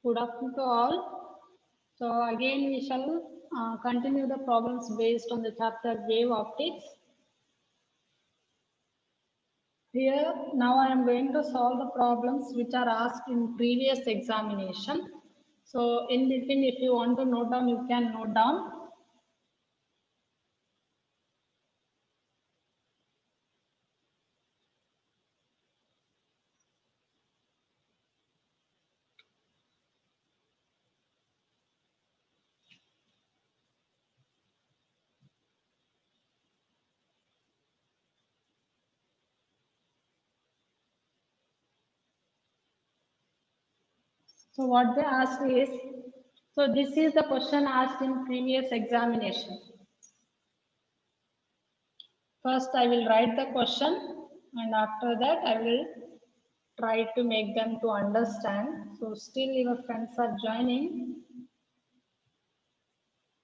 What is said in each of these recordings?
Good afternoon to all. So again we shall continue the problems based on the chapter wave optics. Here now I am going to solve the problems which are asked in previous examination. So in between, if you want to note down, you can note down. So what they asked is, so this is the question asked in previous examination. First I will write the question and after that I will try to make them to understand. So still your friends are joining.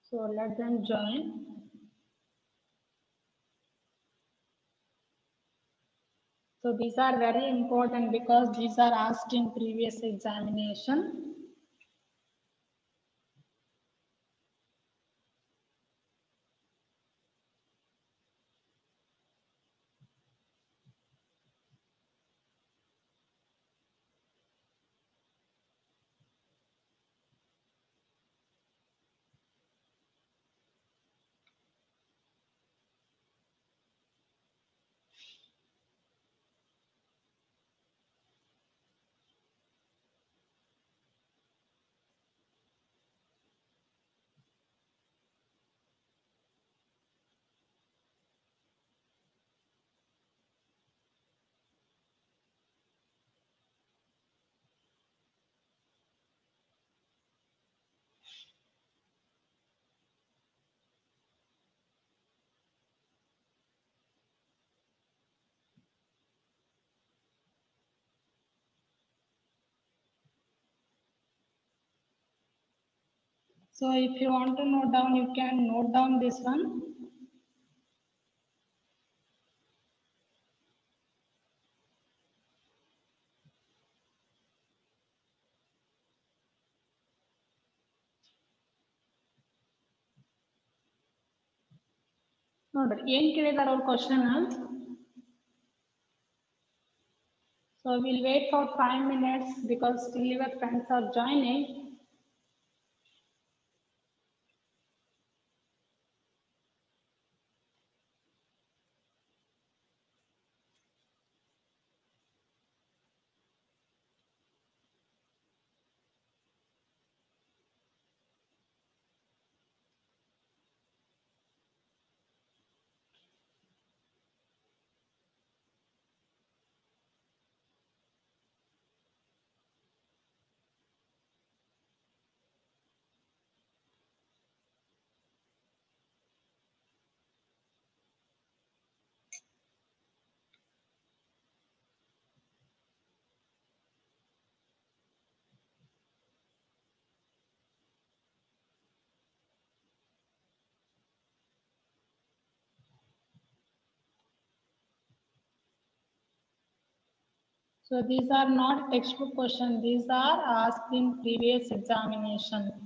So let them join. So these are very important because these are asked in previous examination. So if you want to note down, you can note down this one. Note ಏನು ಕೇಳಿದಾರೆ ಅವ್ರ question. So we'll wait for 5 minutes because still your friends are joining. So these are not textbook questions. These are asked in previous examination.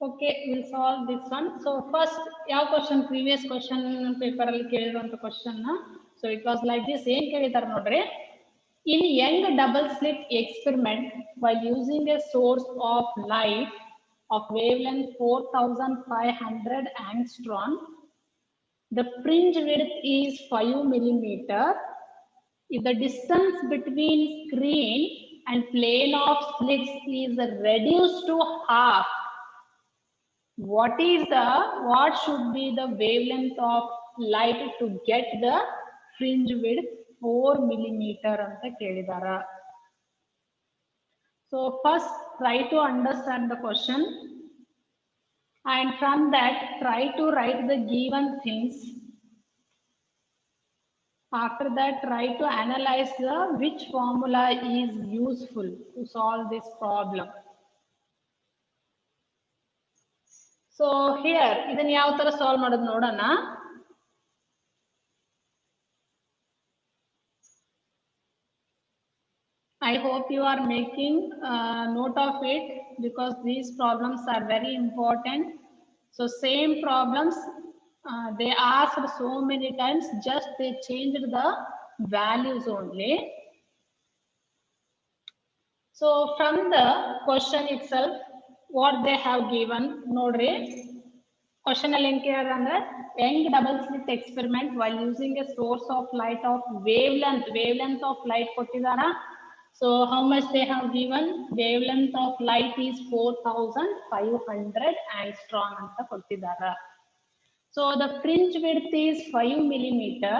Okay, we'll solve this one. So first, ಯಾವ question previous question paper ಅಲ್ಲಿ ಕೇಳಿರುವಂತ question ನ. So it was like this. ಏನ್ ಕೇಳಿದಾರೆ ನೋಡ್ರಿ. In young double slit experiment, while using a source of light of wavelength 4500 angstrom, the fringe width is 5 millimeter. If the distance between screen and plane of slits is reduced to half, what should be the wavelength of light to get the fringe width 4 millimeter anta kelidara. So first try to understand the question, and from that try to write the given things. After that try to analyze which formula is useful to solve this problem. So here ಇದನ್ನ ಯಾವ ತರ solve ಮಾಡೋದು ನೋಡೋಣ. I hope you are making note of it, because these problems are very important. So same problems they asked so many times, just they changed the values only. So from the question itself, what they have given, nodri question ಅಲ್ಲಿ ಏನು ಕೇಳಿದಾರೆ ಅಂದ್ರೆ young double slit experiment while using a source of light of wavelength of light ಕೊಟ್ಟಿದಾರ. So how much they have given? Wavelength of light is 4500 angstrom anta kottidara. So the fringe width is 5 millimeter.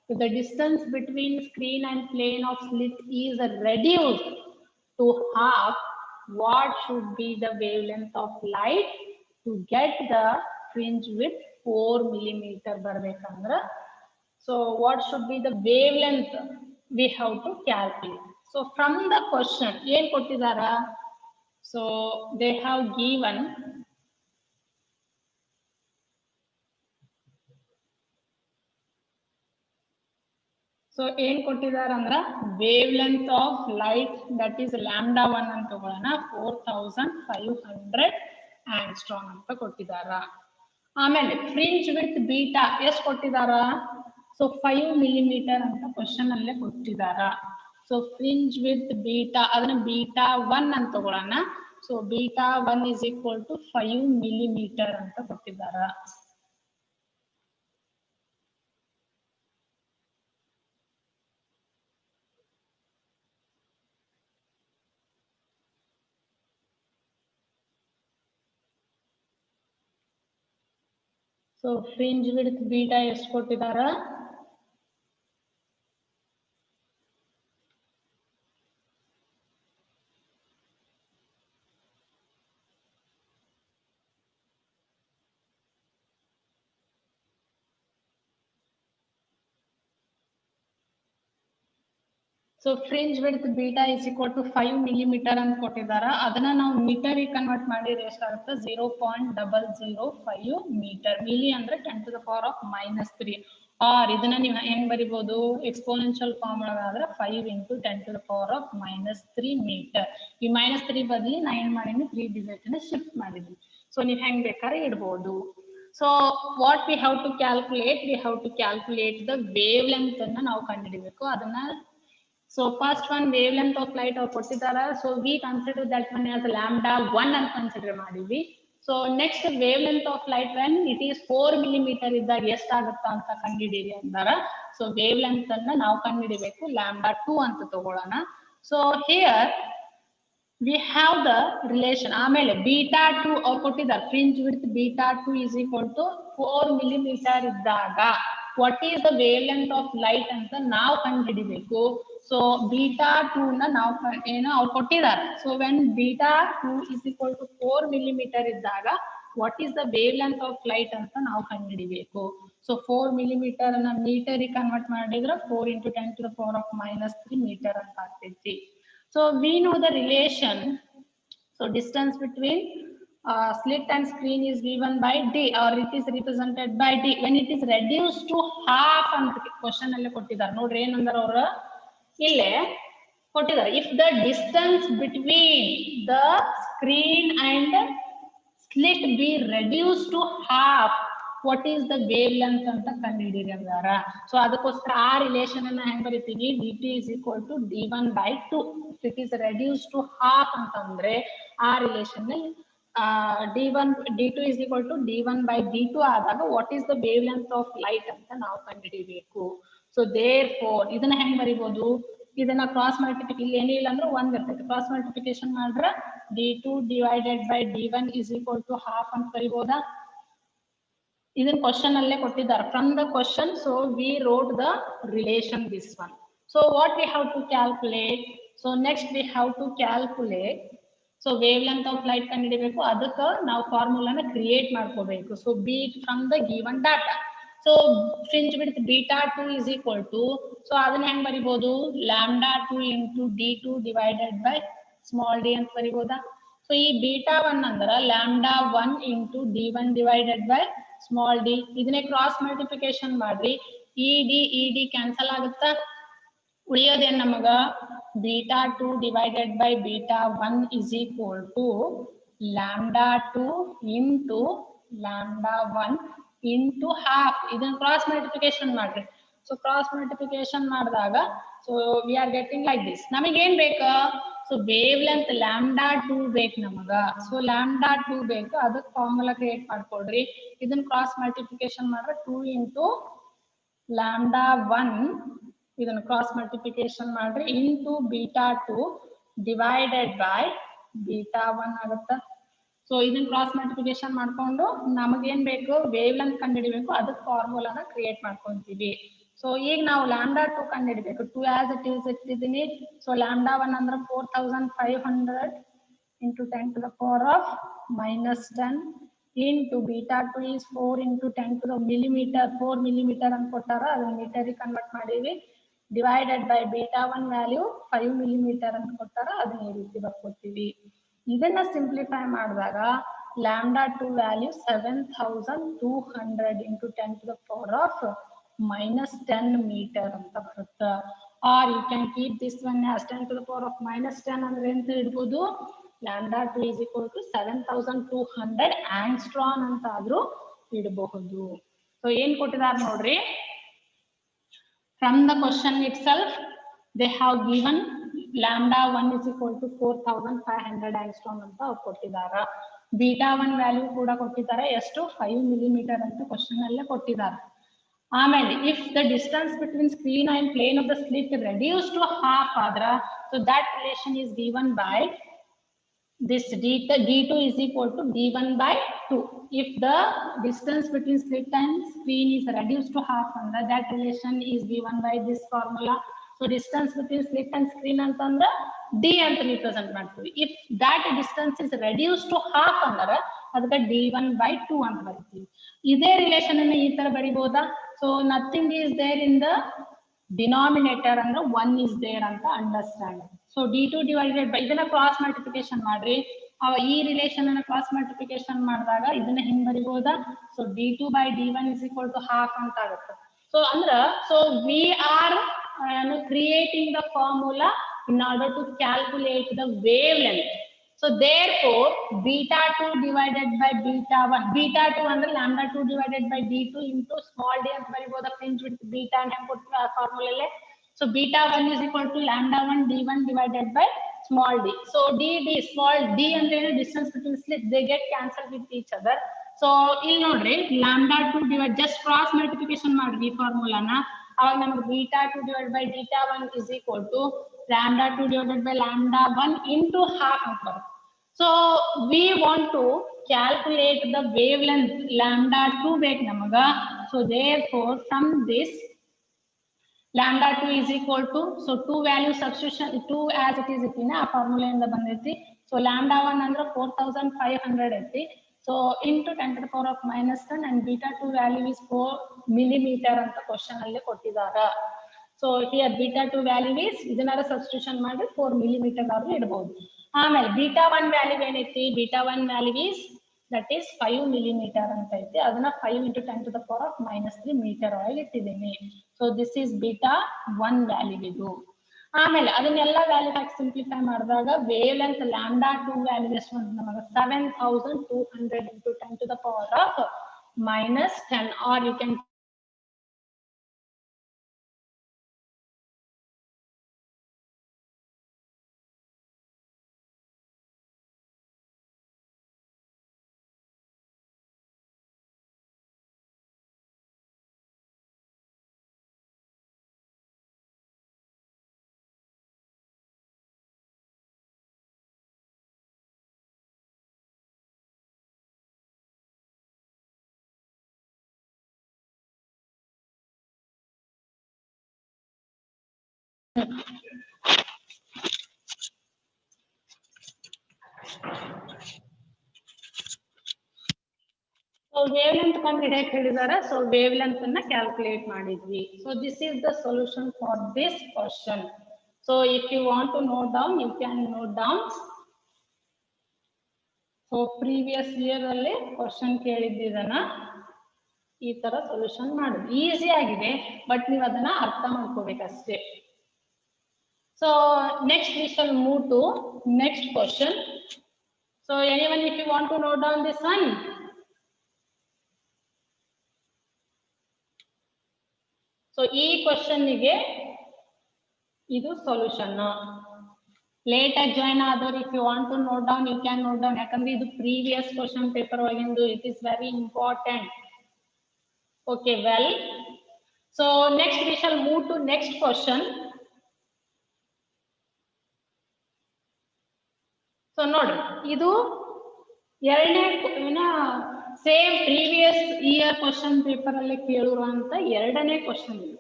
If the distance between screen and plane of slit is reduced to half, what should be the wavelength of light to get the fringe width 4 millimeter barbekandra? So what should be the wavelength we have to calculate? So from the question, yen kottidara? So they have given so yen kottidara andra wavelength of light, that is lambda 1 anta tagolana 4500 angstrom anta kottidara. ಆಮೇಲೆ fringe with beta ಎಷ್ಟು ಕೊಟ್ಟಿದಾರ? So 5 millimeter ಅಂತ question ಅಲ್ಲೇ ಕೊಟ್ಟಿದಾರ. So fringe with beta ಅದನ್ನ beta 1 ಅಂತ ತಗೊಳ್ಳೋಣ. So beta 1 is equal to 5 millimeter ಅಂತ ಕೊಟ್ಟಿದಾರ. ಸೊ ಫ್ರಿಂಜ್ ವಿತ್ ಬೀಟಾ ಎಷ್ಟು ಕೊಟ್ಟಿದಾರ? So fringe width beta is equal to 5 millimeter ಅಂತ ಕೊಟ್ಟಿದಾರ. ಅದನ್ನ ನಾವು ಮೀಟರ್ ಕನ್ವರ್ಟ್ ಮಾಡಿದ್ರೆ ಎಷ್ಟಾಗುತ್ತೆ? 0.005 ಮೀಟರ್. ಮಿಲಿ ಅಂದ್ರೆ 10 to the power of -3. Or ಇದನ್ನ ನೀವು ಹೆಂಗ್ ಬರಿಬಹುದು? ಎಕ್ಸ್ಪೋನೆನ್ಷಿಯಲ್ ಫಾರ್ಮ್ ಒಳಗಾದ್ರೆ 5 into 10 to the power of -3 metre. ಈ -3 ಬದಲಿ ನಾ ಏನ್ ಮಾಡೀನಿ? 3 ಡಿಜಿಟ್ ನ ಶಿಫ್ಟ್ ಮಾಡಿದ್ವಿ. ಸೊ ನೀವು ಹೆಂಗ್ ಬೇಕಾದ್ರೆ ಇಡಬಹುದು. So what we have to calculate? We have to calculate the wavelength ಅನ್ನ ನಾವು ಕಂಡುಹಿಡಿಯಬೇಕು. ಅದನ್ನ so first one wavelength of light or kottidara. So we consider that one as lambda 1 and consider ಮಾಡಿದ್ವಿ. So next wavelength of light when it is 4 millimeter ಇದ್ದಾಗ ಎಷ್ಟಾಗುತ್ತಾ ಅಂತ ಕಂಡುಹಿಡಿಯಿರಿ ಅಂದಾರ. So wavelength ಅನ್ನ ನಾವು ಕಂಡುಹಿಡಿಯಬೇಕು lambda 2 ಅಂತ ತಗೊಳ್ಳೋಣ. So here we have the relation. ಆಮೇಲೆ beta 2 ಅವ್ರು ಕೊಟ್ಟಿದ್ದಾರೆ fringe width beta 2 is equal to 4 millimeter ಇದ್ದಾಗ what is the wavelength of light ಅಂತ ನಾವು ಕಂಡುಹಿಡಿಯಬೇಕು. So beta 2 ನ ನಾವು ಏನು ಅವ್ರು ಕೊಟ್ಟಿದ್ದಾರೆ. So when beta 2 is equal to 4 millimeter ಇದ್ದಾಗ what is the wavelength of light ಅಂತ ನಾವು ಕಂಡುಹಿಡಿಯಬೇಕು. So 4 millimeter ನ ಮೀಟರ್ ಕನ್ವರ್ಟ್ ಮಾಡಿದ್ರೆ 4 into 10 to the power of -3 metre ಅಂತ ಆಗ್ತೈತಿ. So we know the relation. So distance between slit and screen is given by d, or it is represented by d. When it is reduced to half ಅಂತ ಕ್ವಶನ್ ಅಲ್ಲಿ ಕೊಟ್ಟಿದ್ದಾರೆ ನೋಡ್ರಿ. ಏನಂದ್ರೆ ಅವರು ಇಲ್ಲೇ ಕೊಟ್ಟಿದ್ದಾರೆ, if the distance between the screen and slit be reduced to half, what is the wavelength ಅಂತ ಕಂಡುಹಿಡಿಯಿರಿ ಅಂದಾರ. ಸೊ ಅದಕ್ಕೋಸ್ಕರ ಆ ರಿಲೇಷನ್ ಅನ್ನ ಹೆಂಗ್ ಬರೀತೀವಿ, dt is equal to d1/2. if it is reduced to half ಅಂತಂದ್ರೆ ಆ relation d2 is equal to d1/d2 ಆದಾಗ what is the wavelength of light ಅಂತ ನಾವು ಕಂಡುಹಿಡಿಯಬೇಕು. ಸೊ therefore ಇದನ್ನ ಹೆಂಗ್ ಬರೀಬಹುದು, ಇದನ್ನ ಕ್ರಾಸ್ ಮಲ್ಟಿಪ್ಲಿಕೇಶನ್ ಏನಿಲ್ಲ ಅಂದ್ರೆ 1 ಇರ್ತೈತಿ, ಕ್ರಾಸ್ ಮಲ್ಟಿಪ್ಲಿಕೇಶನ್ ಮಾಡ್ರ d2 divided by d1 is equal to half ಅಂತ ಬರೀಬಹುದಾ. ಇದನ್ನ ಕ್ವಶನ್ ಅಲ್ಲೇ ಕೊಟ್ಟಿದ್ದಾರೆ from the question. So we wrote the relation this one. So what we have to calculate, so next we have to calculate, so wave length of light ಕಂಡುಹಿಡಿಬೇಕು, ಅದಕ್ಕೆ ನಾವು ಫಾರ್ಮುಲಾನ create ಮಾಡ್ಕೋಬೇಕು. So be from the given data. So fringe width β2 is equal to, so ಅದನ್ನ ಹೆಂಗ್ ಬರಿಬಹುದು, λ2 into d2 divided by small d ಅಂತ ಬರಿಬಹುದಾ. So ಈ β1 ಅಂದ್ರ λ1 into d1 divided by small d. ಇದನ್ನೇ ಕ್ರಾಸ್ ಮಲ್ಟಿಪ್ಲಿಕೇಶನ್ ಮಾಡ್ರಿ, ed ಕ್ಯಾನ್ಸಲ್ ಆಗುತ್ತಾ, ಉಳಿಯೋದೇನ್ ನಮಗ β2 divided by β1 is equal to λ2 into λ1 into half. ಇದನ್ನ ಕ್ರಾಸ್ ಮಲ್ಟಿಪ್ಲಿಕೇಶನ್ ಮಾಡ್ರಿ. ಸೊ ಕ್ರಾಸ್ ಮಲ್ಟಿಪ್ಲಿಕೇಶನ್ ಮಾಡಿದಾಗ so we are getting like this. ನಮಗೆ ಏನ್ ಬೇಕು, ಸೊ ವೇವ್ ಲೆಂತ್ λ2 ಬೇಕು ನಮಗ. ಸೊ λ2 ಬೇಕು, ಅದಕ್ಕೆ ಫಾರ್ಮುಲಾ ಕ್ರಿಯೇಟ್ ಮಾಡ್ಕೊಡ್ರಿ. ಇದನ್ನ ಕ್ರಾಸ್ ಮಲ್ಟಿಪ್ಲಿಕೇಶನ್ ಮಾಡ್ರೆ 2 into λ1, ಇದನ್ನ ಕ್ರಾಸ್ ಮಲ್ಟಿಪ್ಲಿಕೇಶನ್ ಮಾಡ್ರಿ into β2 divided by β1 ಆಗುತ್ತಾ. ಸೊ ಇದನ್ನ ಕ್ರಾಸ್ ಮಲ್ಟಿಪ್ಲಿಕೇಶನ್ ಮಾಡ್ಕೊಂಡು ನಮಗೇನ್ ಬೇಕು, ವೇವ್ ಲೆಂತ್ ಕಂಡುಹಿಡಿಬೇಕು, ಅದಕ್ಕೆ ಫಾರ್ಮುಲಾನ ಕ್ರಿಯೇಟ್ ಮಾಡ್ಕೊಂತೀವಿ. ಸೊ ಈಗ ನಾವು λ2 ಕಂಡುಹಿಡಿಬೇಕು. 2 as it is ಇಟ್ಟಿದ್ದೀನಿ. ಸೊ λ1 ಅಂದ್ರೆ 4500 into 10 to the power of minus 10 into β2 is 4 into 10 to the millimeter, 4 millimeter ಅಂತ ಕೊಟ್ಟಾರ, ಅದನ್ನ ಮೀಟರ್ ಕನ್ವರ್ಟ್ ಮಾಡೀವಿ. ಡಿವೈಡೆಡ್ ಬೈ β1 ವ್ಯಾಲ್ಯೂ 5 millimeter ಅಂತ ಕೊಟ್ಟಾರ, ಅದನ್ನ ಈ ರೀತಿ ಬರ್ಕೊತೀವಿ. ಇದನ್ನ ಸಿಂಪ್ಲಿಫೈ ಮಾಡಿದಾಗ λ2 value 7200 into 10 to the power of minus 10 meter ಅಂತ ಬರುತ್ತೆ. Are you can keep this one as 10 to the power of minus 10 ಅಂದ್ರೆ ಎಂತ ಇಡ್ಬೋದು, λ2 is equal to 7200 angstrom ಅಂತ ಆದ್ರೂ ಇಡಬಹುದು. ಸೊ ಏನ್ ಕೊಟ್ಟಿದ್ದಾರೆ ನೋಡ್ರಿ, from the question itself they have given λ1 is equal to 4500 angstrom ಅಂತ ಕೊಟ್ಟಿದ್ದಾರೆ. β1 ವ್ಯಾಲ್ಯೂ ಕೂಡ ಕೊಟ್ಟಿದ್ದಾರೆ, ಎಷ್ಟು 5 millimeter ಅಂತ ಕ್ವಶನ್ ಅಲ್ಲೇ ಕೊಟ್ಟಿದ್ದಾರೆ. ಆಮೇಲೆ if the distance between screen and plane of the slit reduced to half ಆದ್ರ, so that relation is given by this d2 is equal to d1/2. if the distance between slit and screen is reduced to half under, that relation is given by this formula. so distance between slit and screen ಅಂತಂದ್ರೆ d ಅಂತ represent ಮಾಡ್ತೀವಿ. if that distance is reduced to half ಅಂದ್ರೆ ಅದಕ್ಕೆ d1/2 ಅಂತ ಬರೀತೀವಿ. ಇದೇ relation ಅನ್ನು ಈ ತರ ಬರಿಬಹುದಾ, so nothing is there in the denominator ಅಂದ್ರೆ 1 is there ಅಂತ understand. So d2 divided by ಇದನ್ನ ಕ್ರಾಸ್ ಮಲ್ಟಿಪ್ಲಿಕೇಶನ್ ಮಾಡ್ರಿ, ಈ ರಿಲೇಷನ್ ಅನ್ನ ಕ್ರಾಸ್ ಮಲ್ಟಿಪ್ಲಿಕೇಶನ್ ಮಾಡಿದಾಗ ಇದನ್ನ ಹೆಂಗ್ ಬರಿಬಹುದಾ, so d2/d1 is equal to half ಅಂತ ಆಗುತ್ತೆ. ಸೊ ಅಂದ್ರ so we are creating the formula in order to calculate the wavelength. So therefore β2 divided by β1, β2 ಅಂದ್ರೆ λ2 divided by d2 into small d ಅಂತ ಬರಿಬಹುದು. fringe width beta ಅಂತ ಕೊಟ್ಟಿರೋ ಆ formula ಅಲ್ಲೇ. so β1 is equal to λ1 d1 divided by small d. so d small d ಅಂದ್ರೆ distance between slits, they get cancelled with each other. so ಇಲ್ಲಿ ನೋಡ್ರಿ λ2 divide just cross multiplication ಮಾಡ್ರಿ ಈ ಫಾರ್ಮುಲಾನ, ಅವಾಗ ನಮಗೆ β2 divided by β1 is equal to λ2 divided by λ1 into half ಅಂತ ಬರುತ್ತೆ. so we want to calculate the wavelength λ2 ಬೇಕು ನಮಗ. so therefore from this λ2 is equal to, so 2 value substitution 2 as it is ಇಟ್ಟಿನ ಆ formula ಇಂದ ಬಂದೈತಿ. so λ1 ಅಂದ್ರೆ 4500 ಐತಿ. so into 10 to the power of minus 10 and β2 value is 4 millimeter ಅಂತ ಕ್ವಶನ್ ಅಲ್ಲಿ ಕೊಟ್ಟಿದ್ದಾರೆ. so here β2 value is ಇದನ್ನಾರ ಸಬ್ಸ್ಟಿಟ್ಯೂಷನ್ ಮಾಡಿ 4 millimeter ಆದ್ರೂ ಇಡಬಹುದು. ಆಮೇಲೆ β1 ವ್ಯಾಲ್ಯೂ ಏನೈತಿ, β1 value is that is 5 millimeter ಅಂತ ಐತಿ, ಅದನ್ನ 5 into 10 to the power of minus 3 meter ಒಳಗೆ ಇಟ್ಟಿದ್ದೀನಿ. so this is β1 ವ್ಯಾಲ್ಯೂ ಇದು. ಆಮೇಲೆ ಅದನ್ನೆಲ್ಲ ವ್ಯಾಲ್ಯೂ ಹಾಕಿ ಸಿಂಪ್ಲಿಫೈ ಮಾಡಿದಾಗ ವೇವ್ ಲೆಂತ್ λ2 ವ್ಯಾಲ್ಯೂ ಎಷ್ಟು ಅಂತ ನಮಗೆ 7200 into 10 to the power of -10, or you can So wavelength ಕಂಡುಹಿಡಿಯಕ್ಕೆ ಹೇಳಿದ್ದಾರೆ. So wavelength ಅನ್ನ ಕ್ಯಾಲ್ಕುಲೇಟ್ ಮಾಡಿದ್ವಿ. So this is the solution for this question. So if you want to note down, you can note down. So previous year ಅಲ್ಲಿ question ಕೇಳಿದ್ದನ್ನ ಈ ತರ solution ಮಾಡೋದು easy ಆಗಿದೆ, but ನೀವು ಅದನ್ನ ಅರ್ಥ ಮಾಡ್ಕೋಬೇಕಷ್ಟೇ. So next we shall move to next question. So anyone, if you want to note down this one. So ಈ question ಗೆ ಇದು ಸೊಲ್ಯೂಷನ್. ಲೇಟ್ ಆಗಿ ಜಾಯಿನ್ ಆದವರು if you want to note down, you can note down. ಯಾಕಂದ್ರೆ ಇದು previous question paper ಒಳಗಿಂದು, it is very important. Okay, well, so next we shall move to next question. So ನೋಡ್ರಿ, ಇದು ಎರಡನೇ same previous year question paper ಅಲ್ಲಿ ಕೇಳಿರುವಂತ ಎರಡನೇ question ಇದು.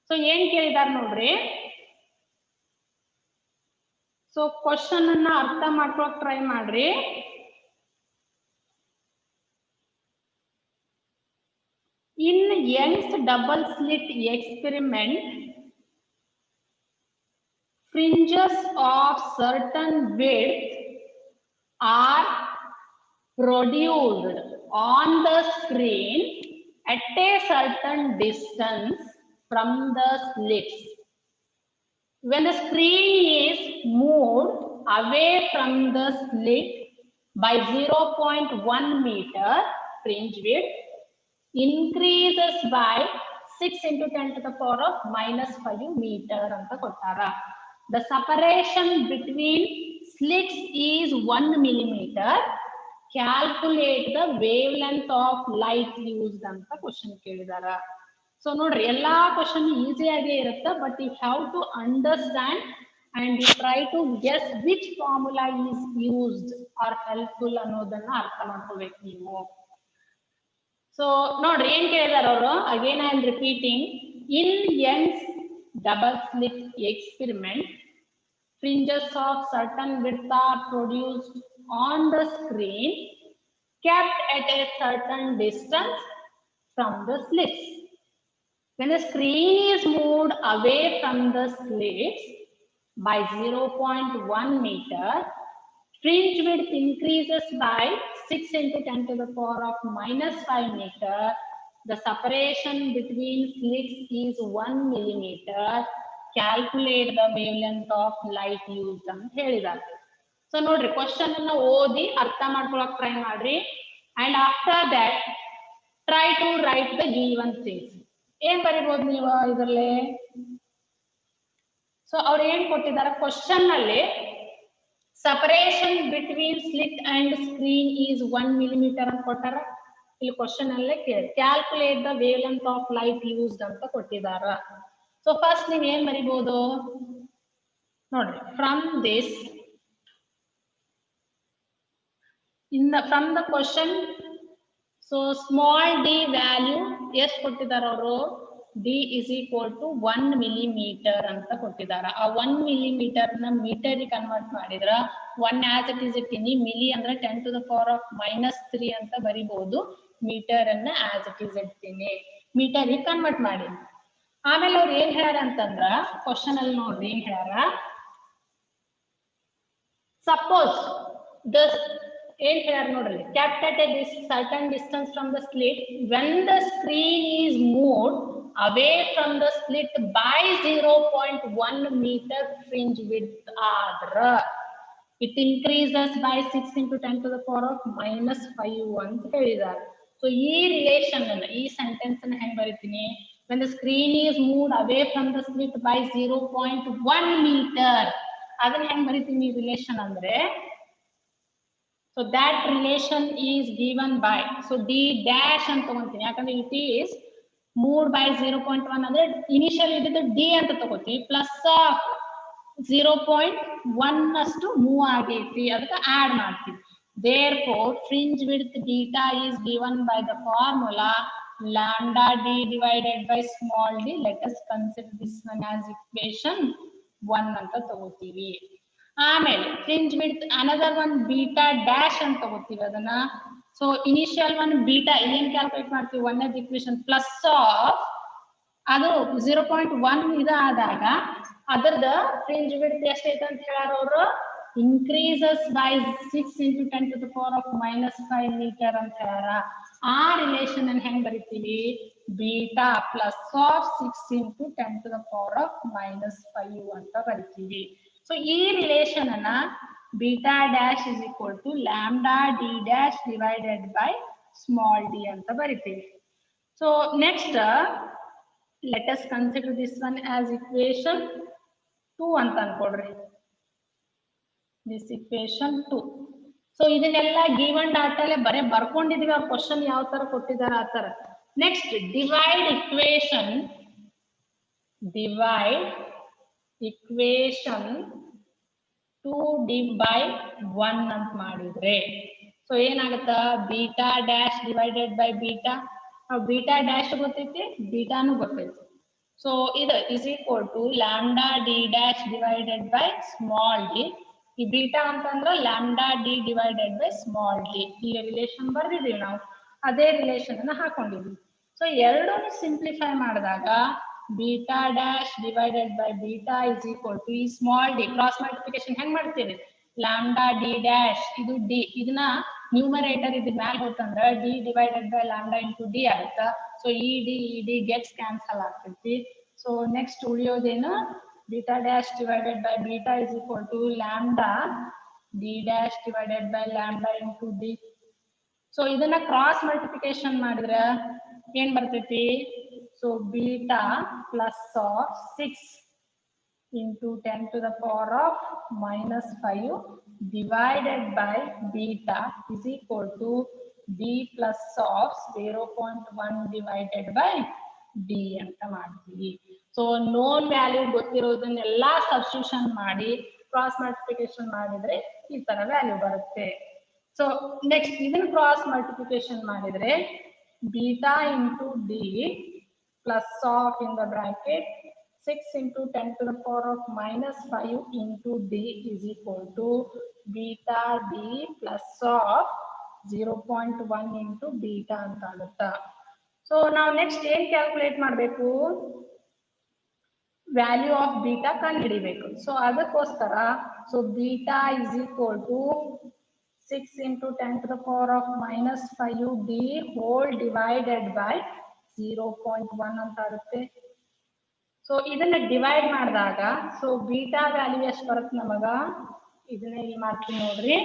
So ಏನ್ ಕೇಳಿದಾರ ನೋಡ್ರಿ. ಸೊ ಕ್ವಶನ್ ಅನ್ನ ಅರ್ಥ ಮಾಡ್ಕೊಳಕ್ ಟ್ರೈ ಮಾಡ್ರಿ. In Young's double slit experiment, fringes of certain width are produced on the screen at a certain distance from the slits. When the screen is moved away from the slit by 0.1 meter, fringe width increases by 6 into 10 to the power of -5 meter anta kottara. The separation between slits is 1 millimeter. Calculate the wavelength of light used anta question kelidara. So nodri, ella question easy age irutte, but you have to understand and you try to guess which formula is used or helpful ಅನ್ನೋದನ್ನ ಅರ್ಥ ಮಾಡ್ಕೋಬೇಕು ನೀವು. So ನೋಡ್ರಿ ಏನ್ ಕೇಳಿದಾರ ಅವರು. Again I am repeating. In Young's double slit experiment, fringes of certain width are produced on the screen kept at a certain distance from the slits. When the screen is moved away from the slits by 0.1 meter, fringe width increases by 6 into 10 to the power of -5 meter. The separation between slits is 1 millimeter. Calculate the wavelength of light used ಅಂತ ಹೇಳಿದ್ದಾರೆ. So ನೋಡ್ರಿ, question ಅನ್ನ ಓದಿ ಅರ್ಥ ಮಾಡ್ಕೊಳಕ್ try ಮಾಡ್ರಿ. And after that try to write the given things. ಏನ್ ಬರಿಬಹುದು ನೀವು ಇದರಲ್ಲಿ? ಸೊ ಅವ್ರು ಏನ್ ಕೊಟ್ಟಿದ್ದಾರೆ ಕ್ವಶನ್ ಅಲ್ಲಿ, separation between slit and screen is 1 millimeter ಅಂತ ಕೊಟ್ಟಾರ. ಇಲ್ಲಿ ಕ್ವಶನ್ ಅಲ್ಲೇ ಕೇಳಿ calculate the wavelength of light used ಅಂತ ಕೊಟ್ಟಿದಾರ. ಸೊ ಫಸ್ಟ್ ನೀವ್ ಏನ್ ಬರಿಬಹುದು ನೋಡ್ರಿ. From this from the question, so small D value ಎಷ್ಟು ಕೊಟ್ಟಿದಾರ ಅವರು? D is equal to 1 millimeter ಅಂತ ಕೊಟ್ಟಿದಾರ. ಆ 1 millimeter ನ ಮೀಟರ್ ಕನ್ವರ್ಟ್ ಮಾಡಿದ್ರ 1 as it is ಇಟ್ಟಿನಿ, ಮಿಲಿ ಅಂದ್ರೆ 10 to the power of -3 ಅಂತ ಬರಿಬಹುದು. ಮೀಟರ್ ಅನ್ನ as it is ಇಟ್ಟಿನಿ, ಮೀಟರ್ ಕನ್ವರ್ಟ್ ಮಾಡಿ. ಆಮೇಲೆ ಅವ್ರು ಏನ್ ಹೇಳ್ಯಾರ ಅಂತಂದ್ರ ಕ್ವಶನ್ ಅಲ್ಲಿ ನೋಡ್ರಿ ಏನ್ ಹೇಳ್ಯಾರ. ಸಪೋಸ್ ದ ಏನ್ ಹೇಳ್ಯಾರ ನೋಡ್ರಿ, kept at a certain distance from the slit when the screen is moved away from the slit by 0.1 meter fringe width ಆದ್ರ it increases by 6 into 10 to the power of minus 5 ಅಂತ ಹೇಳಿದ್ದಾರೆ. So ಈ relation ಅನ್ನ ಈ sentence ಅನ್ನ ಹೆಂಗ್ ಬರೀತೀನಿ, when the screen is moved away from the slit by 0.1 meter ಅದನ್ನ ಹೆಂಗ್ ಬರೀತೀನಿ ರಿಲೇಷನ್ ಅಂದ್ರೆ, so that relation is given by, so d dash ಅಂತ ತಗೊಂತೀನಿ, ಯಾಕಂದ್ರೆ it is moved by 0.1 ಅಂದ್ರೆ ಇನಿಷಿಯಲ್ ಇದ್ದಿದ್ದು d ಅಂತ ತಗೋತೀವಿ, ಪ್ಲಸ್ 0.1 ಅಷ್ಟು ಮೂವ್ ಆಗೈತಿ ಅದಕ್ಕೆ ಆಡ್ ಮಾಡ್ತೀವಿ. Therefore fringe width beta is given by the formula lambda d divided by small d. Let us consider this one as equation 1 ಅಂತ ತಗೋತೀವಿ. ಆಮೇಲೆ fringe width another one beta dash ಅಂತ ತಗೋತೀವಿ ಅದನ್ನ. ಸೊ ಇನಿಷಿಯಲ್ ಒನ್ ಬೀಟಾ ಏನ್ calculate ಮಾಡ್ತೀವಿ, ಒಂದನೇ equation plus of ಅದು 0.1 ಇದಾದಾಗ ಅದರದ fringe width ಎಷ್ಟೈತೆ ಅಂತ ಹೇಳಾರ ಅವರು, increases by 6 into 10 to the power of minus 5 meter ಅಂತ ಹೇಳಾರ. ಆ ರಿಲೇಷನ್ ಅನ್ನು ಹೆಂಗ್ ಬರೀತೀವಿ, beta plus of 6 into 10 to the power of minus 5 ಅಂತ ಬರೀತೀವಿ. ಸೊ ಈ ರಿಲೇಷನ್ ಅನ್ನ beta dash is equal to lambda D dash divided by small D ಅಂತ ಬರೀತೀವಿ. So next let us consider this one as equation 2 ಅಂತ ಅನ್ಕೊಡ್ರಿ, this equation 2. ಸೊ ಇದನ್ನೆಲ್ಲ ಗಿವನ್ ಡಾಟಾ ಬರೇ ಬರ್ಕೊಂಡಿದೀವಿ, ಅವ್ರ ಕ್ವಶನ್ ಯಾವ ತರ ಕೊಟ್ಟಿದ್ದಾರೆ ಆ ತರ. ನೆಕ್ಸ್ಟ್ divide equation 2 by 1 ಅಂತ ಮಾಡಿದ್ರೆ ಸೊ ಏನಾಗುತ್ತ, beta dash divided by beta, beta dash ಗೊತ್ತೈತಿ ಬೀಟಾನು ಗೊತ್ತೈತಿ. ಸೊ ಇದು is equal to lambda D dash divided by small D. ಈ ಬೀಟಾ ಅಂತಂದ್ರ lambda D divided by small D. ಈ ರಿಲೇಷನ್ ಬರ್ದಿದೀವಿ ನಾವು, ಅದೇ ರಿಲೇಷನ್ ಅನ್ನ ಹಾಕೊಂಡಿದ್ವಿ. ಸೊ ಎರಡನ್ನು ಸಿಂಪ್ಲಿಫೈ ಮಾಡಿದಾಗ beta dash divided by beta is equal to ಈ ಸ್ಮಾಲ್ ಡಿ ಕ್ರಾಸ್ ಮಲ್ಟಿಪ್ಲಿಕೇಶನ್ ಹೆಂಗ್ ಮಾಡ್ತೀವಿ, ಲ್ಯಾಂಬ್ಡಾ ಡಿ ಡ್ಯಾಶ್ ಇದು ಡಿ, ಇದನ್ನ ನ್ಯೂಮರೇಟರ್ ಇದ್ ಮ್ಯಾಲ ಹೋತಂದ್ರ D divided by lambda into D ಆಗುತ್ತ. ಸೊ ಈ ಡಿ ಗೆಟ್ಸ್ ಕ್ಯಾನ್ಸಲ್ ಆಗ್ತೈತಿ. ಸೊ ನೆಕ್ಸ್ಟ್ ಉಳಿಯೋದೇನು, beta dash divided by beta is equal to lambda D dash divided by lambda into D. So ಇದನ್ನ cross multiplication ಮಾಡಿದ್ರೆ ಏನ್ ಬರ್ತೈತಿ, so beta plus of 6 into 10 to the power of minus 5 divided by beta is equal to b plus of 0.1 divided by d ಅಂತ ಮಾಡ್ತೀವಿ. So non value ಗೊತ್ತಿರೋದನ್ನೆಲ್ಲ substitution ಮಾಡಿ cross multiplication ಮಾಡಿದ್ರೆ ಈ ತರ ವ್ಯಾಲ್ಯೂ ಬರುತ್ತೆ. ಸೊ ನೆಕ್ಸ್ಟ್ ಇದನ್ನ cross multiplication ಮಾಡಿದ್ರೆ beta into D plus of in the bracket 6 into 10 to the power of minus 5 into d is equal to beta d plus of 0.1 into beta ಅಂತ ಆಗುತ್ತಾ. So ನಾವು next ಏನ್ calculate ಮಾಡಬೇಕು, value of beta ಕಂಡುಹಿಡಿಬೇಕು. So ಅದಕ್ಕೋಸ್ಕರ so beta is equal to 6 into 10 to the power of minus 5 d whole divided by 0.1 ಅಂತ ಆಗುತ್ತೆ. So ಇದನ್ನ ಡಿವೈಡ್ ಮಾಡಿದಾಗ ಸೊ ಬೀಟಾ ವ್ಯಾಲ್ಯೂ ಎಷ್ಟು ಬರುತ್ತೆ ನಮಗ, ಇದನ್ನ ಇಲ್ಲಿ ಮಾಡ್ತೀನಿ ನೋಡ್ರಿ,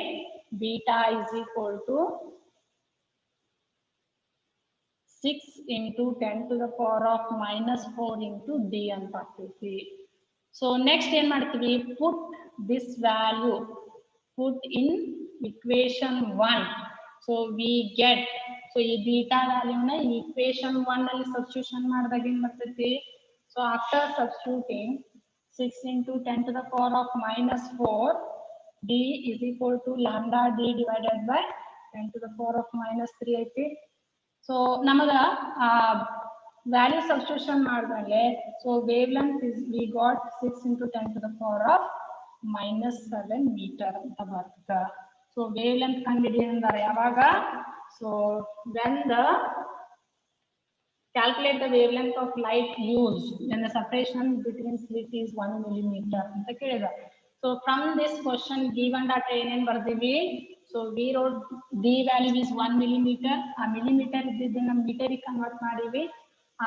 beta is equal to 6 into 10 to the power of minus 4 into d ಅಂತ ಆಗ್ತೈತಿ. ಸೊ ನೆಕ್ಸ್ಟ್ ಏನ್ ಮಾಡ್ತೀವಿ, put this value put in equation 1. So we get, so ಈ ಬೀಟಾ ವ್ಯಾಲ್ಯೂನ equation 1 ಅಲ್ಲಿ ಸಬ್ಸ್ಟಿಟ್ಯೂಷನ್ ಮಾಡಿದಾಗ ಏನ್ ಬರ್ತೈತಿ, so after substituting 6 into 10 to the power of minus 4 d is equal to lambda d divided by 10 to the power of minus 3 ಐತಿ. So ನಮಗ value substitution ಮಾಡಿದ್ಮೇಲೆ so wave length is we got 6 into 10 to the power of minus 7 meter ಅಂತ ಬರ್ತದೆ. So wave length ಕಂಡುಹಿಡಿಯಂದಾರೆ ಯಾವಾಗ, so when the calculate the wavelength of light used when the separation between slit is 1 millimeter ಅಂತ ಕೇಳಿದ. So from this question given data ಏನೇನ್ ಬರ್ತೀವಿ, so we wrote d value is 1 millimeter, ಆ millimeter ಇದ್ದಿದ್ದನ್ನ metre ಗೆ convert ಮಾಡಿವಿ.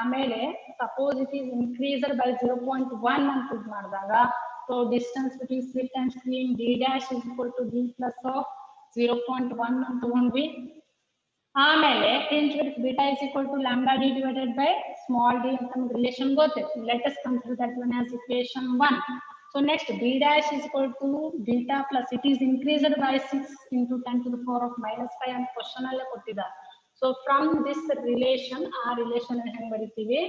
ಆಮೇಲೆ suppose it is increased by 0.1 ಅಂತ ಇದು ಮಾಡಿದಾಗ so distance between slit and screen D dash is equal to D plus of 0.1 ಅಂತ ತಗೊಂಡ್ವಿ. ಆಮೇಲೆ fringe width beta is equal to lambda D divided by small D ಅಂತ ನಮ್ಗೆ relation ಗೊತ್ತೈತಿ. Let us consider that one as equation 1. So next b dash is equal to beta plus it is increased by 6 into 10 to the power of minus 5 and question alle kottidare. So from this relation ಆ relation ಹೆಂಗ್ ಬರಿತೀವಿ,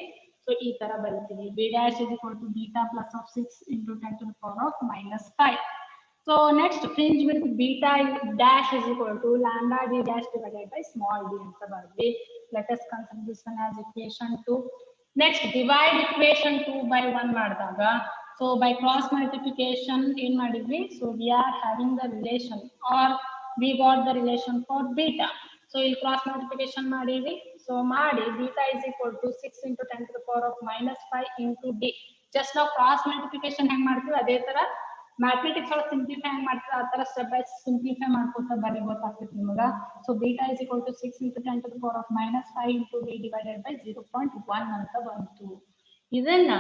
so ಈ ತರ ಬರಿತೀವಿ b dash is equal to beta plus of 6 into 10 to the power of minus 5. So next fringe width beta dash is equal to lambda d dash divided by small d ಅಂತ ಬರ್ದಿ. Let us consider this one as equation 2. Next divide equation 2 by 1 ಮಾಡಿದಾಗ so by cross multiplication in madidvi, so we are having the relation or we got the relation for beta. So in cross multiplication madidvi, so madi beta is equal to 6 into 10 to the power of minus 5 into d. Just now cross multiplication hang ಮಾಡ್ತೀವಿ ಅದೇ ತರ mathematics ಒಳಗೆ simplify hang ಮಾಡ್ತೀವಿ ಆ ತರ step by simplify ಮಾಡ್ಕೊತಾ ಬರಿ ಗೊತ್ತಾಗ್ತೈತಿ ನಿಮಗೆ. So beta is equal to 6 into 10 to the power of minus 5 into d divided by 0.1 ಅಂತ ಬಂತು. ಇದನ್ನ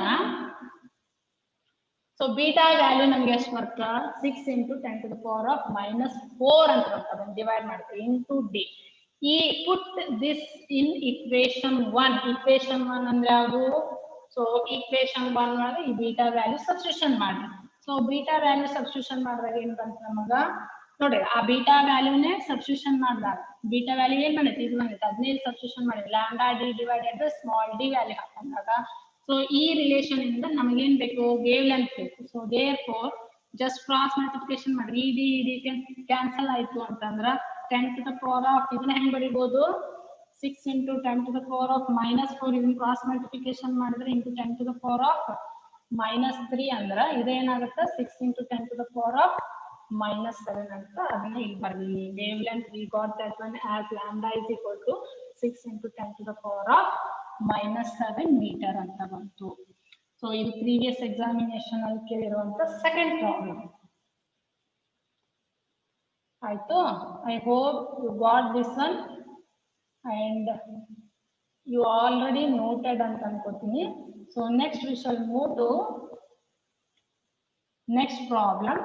so beta value ನಮಗೆ ಎಷ್ಟು ಬರುತ್ತಾ 6 into 10 to the power of minus 4 ಅಂತ ಬರ್ತದೆ. ಡಿವೈಡ್ ಮಾಡ್ತೀವಿ into d. ಈ put this in equation 1. equation 1 ಅಂದ್ರೆ ಯಾವುದು, so equation 1 ಒಳಗೆ ಈ beta value substitution ಮಾಡಿ. so beta value substitution ಮಾಡಿದಾಗ ಏನು ಬಂತು ನಮಗೆ ನೋಡಿ, ಆ beta value ನೇ substitution ಮಾಡಿದಾಗ beta value ಏನು ಬಂದೈತಿ ಇದು ಬಂದೈತಿ, ಅದನ್ನೇ substitution ಮಾಡಿ lambda d divided by small d value ಹಾಕೊಂಡಾಗ so ಈ relation ಇಂದ ನಮಗೆ ಏನು ಬೇಕು wave length ಬೇಕು. so therefore just cross multiplication ಮಾಡಿ ed cancel ಆಯ್ತು ಅಂತಂದ್ರೆ 10 to the power of ಇದನ್ನ ಹೆಂಗ್ ಬರೀಬಹುದು 6 into 10 to the power of minus 4 ಇದನ್ನ cross multiplication ಮಾಡಿದ್ರೆ into 10 to the power of minus 3 ಅಂದ್ರೆ ಇದೇನಾಗುತ್ತೆ 6 into 10 to the power of minus 7 ಅಂತ ಅದನ್ನ ಇಲ್ಲಿ ಬರ್ಲಿ. wave length we got that one as lambda is equal to 6 into 10 to the power of minus 7 meter ಅಂತ ಬಂತು. So ಇದು previous examination ಅಲ್ಲಿ ಕೇಳಿರುವಂತ ಸೆಕೆಂಡ್ ಪ್ರಾಬ್ಲಮ್ ಆಯ್ತು. I hope you got this one and you already noted ಅಂತ ಅನ್ಕೋತೀನಿ. So next we shall move to next problem.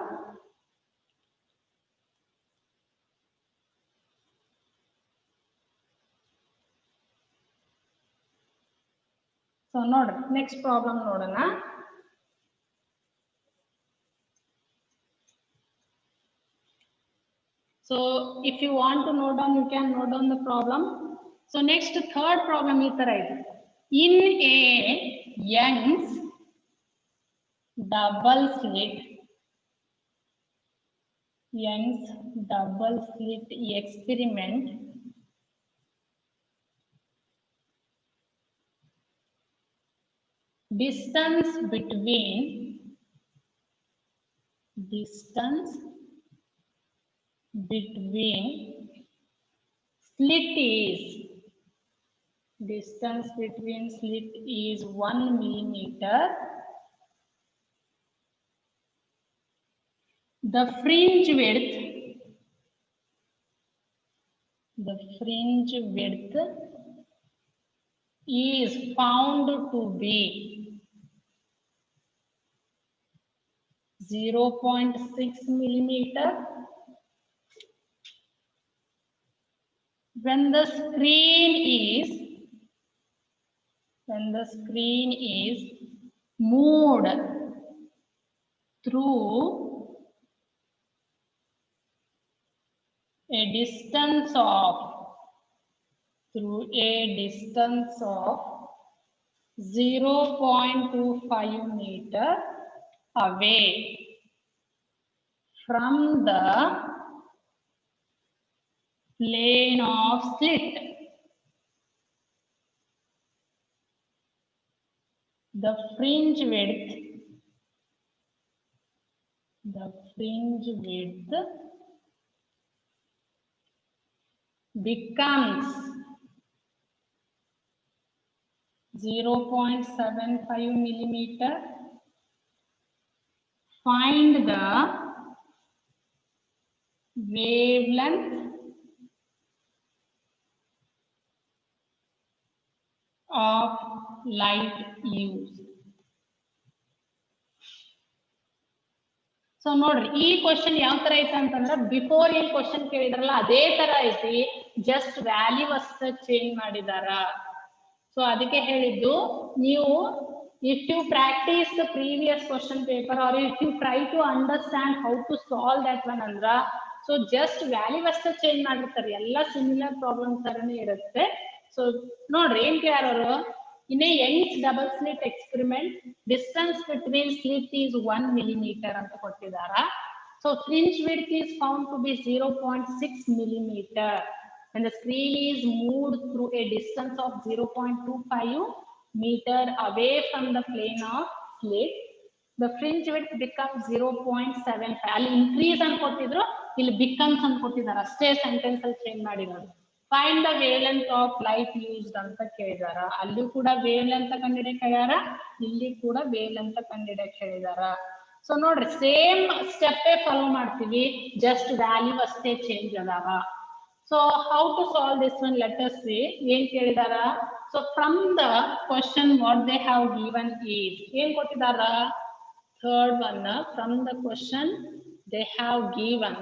So ನೋಡ್ರಿ next problem ನೋಡೋಣ. So if you want to note down, you can note down the problem. So next third problem is right. In a Young's double slit experiment, distance between slit is 1 millimeter. The fringe width is found to be 0.6 millimeter when the screen is moved through a distance of 0.25 meter away from the plane of slit. The fringe width becomes 0.75 millimeter. Find the wavelength of light used. So ನೋಡ್ರಿ ಈ question ಯಾವ ತರ ಐತೆ ಅಂತಂದ್ರೆ before ಏನ್ question ಕೇಳಿದ್ರಲ್ಲ ಅದೇ ತರ ಐತಿ, ಜಸ್ಟ್ ವ್ಯಾಲ್ಯೂ ಅಷ್ಟ ಚೇಂಜ್ ಮಾಡಿದಾರ. ಸೊ ಅದಕ್ಕೆ ಹೇಳಿದ್ದು ನೀವು if you practice the previous question paper or if you try to understand how to solve that one ಅಂದ್ರ ಸೊ ಜಸ್ಟ್ ವ್ಯಾಲ್ಯೂ ಅಷ್ಟ ಚೇಂಜ್ ಮಾಡಿರ್ತಾರೆ, ಎಲ್ಲ ಸಿಮಿಲರ್ ಪ್ರಾಬ್ಲಮ್ ತರನೇ ಇರುತ್ತೆ. ಸೊ ನೋಡ್ರಿ ಏನ್ ಕೇಳಾರು, in a Young's double slit experiment distance between slit is 1 millimeter ಅಂತ ಕೊಟ್ಟಿದಾರ. So fringe width is found to be 0.6 millimeter and the screw is moved through a distance of 0.25 meter away from the plane of slit. The fringe width becomes 0.75. ಅಲ್ಲಿ increase ಅಂತ ಕೊಟ್ಟಿದ್ರು, ಇಲ್ಲಿ becomes ಅಂತ ಕೊಟ್ಟಿದ್ದಾರೆ, ಅಷ್ಟೇ sentence ಅಲ್ಲಿ change ಮಾಡಿರೋದು. Find the wave length of light used ಅಂತ ಕೇಳಿದಾರ. ಅಲ್ಲಿ ಕೂಡ ವೇವ್ ಲೆಂತ್ ಕಂಡಿಡಿಯಕ್ ಹೇಳ್ಯಾರ, ಇಲ್ಲಿ ಕೂಡ ವೇವ್ ಲೆಂತ್ ಕಂಡಿಡಿಯಕ್ ಹೇಳಿದಾರ. ಸೊ ನೋಡ್ರಿ ಸೇಮ್ ಸ್ಟೆಪ್ ಫಾಲೋ ಮಾಡ್ತೀವಿ, ಜಸ್ಟ್ ವ್ಯಾಲ್ಯೂ ಅಷ್ಟೇ ಚೇಂಜ್ ಅದಾವ. So how to solve this one, let us see. ಏನ್ ಕೇಳಿದಾರ, so from the question what they have given is, ಏನ್ ಕೊಟ್ಟಿದಾರ, third one, from the question they have given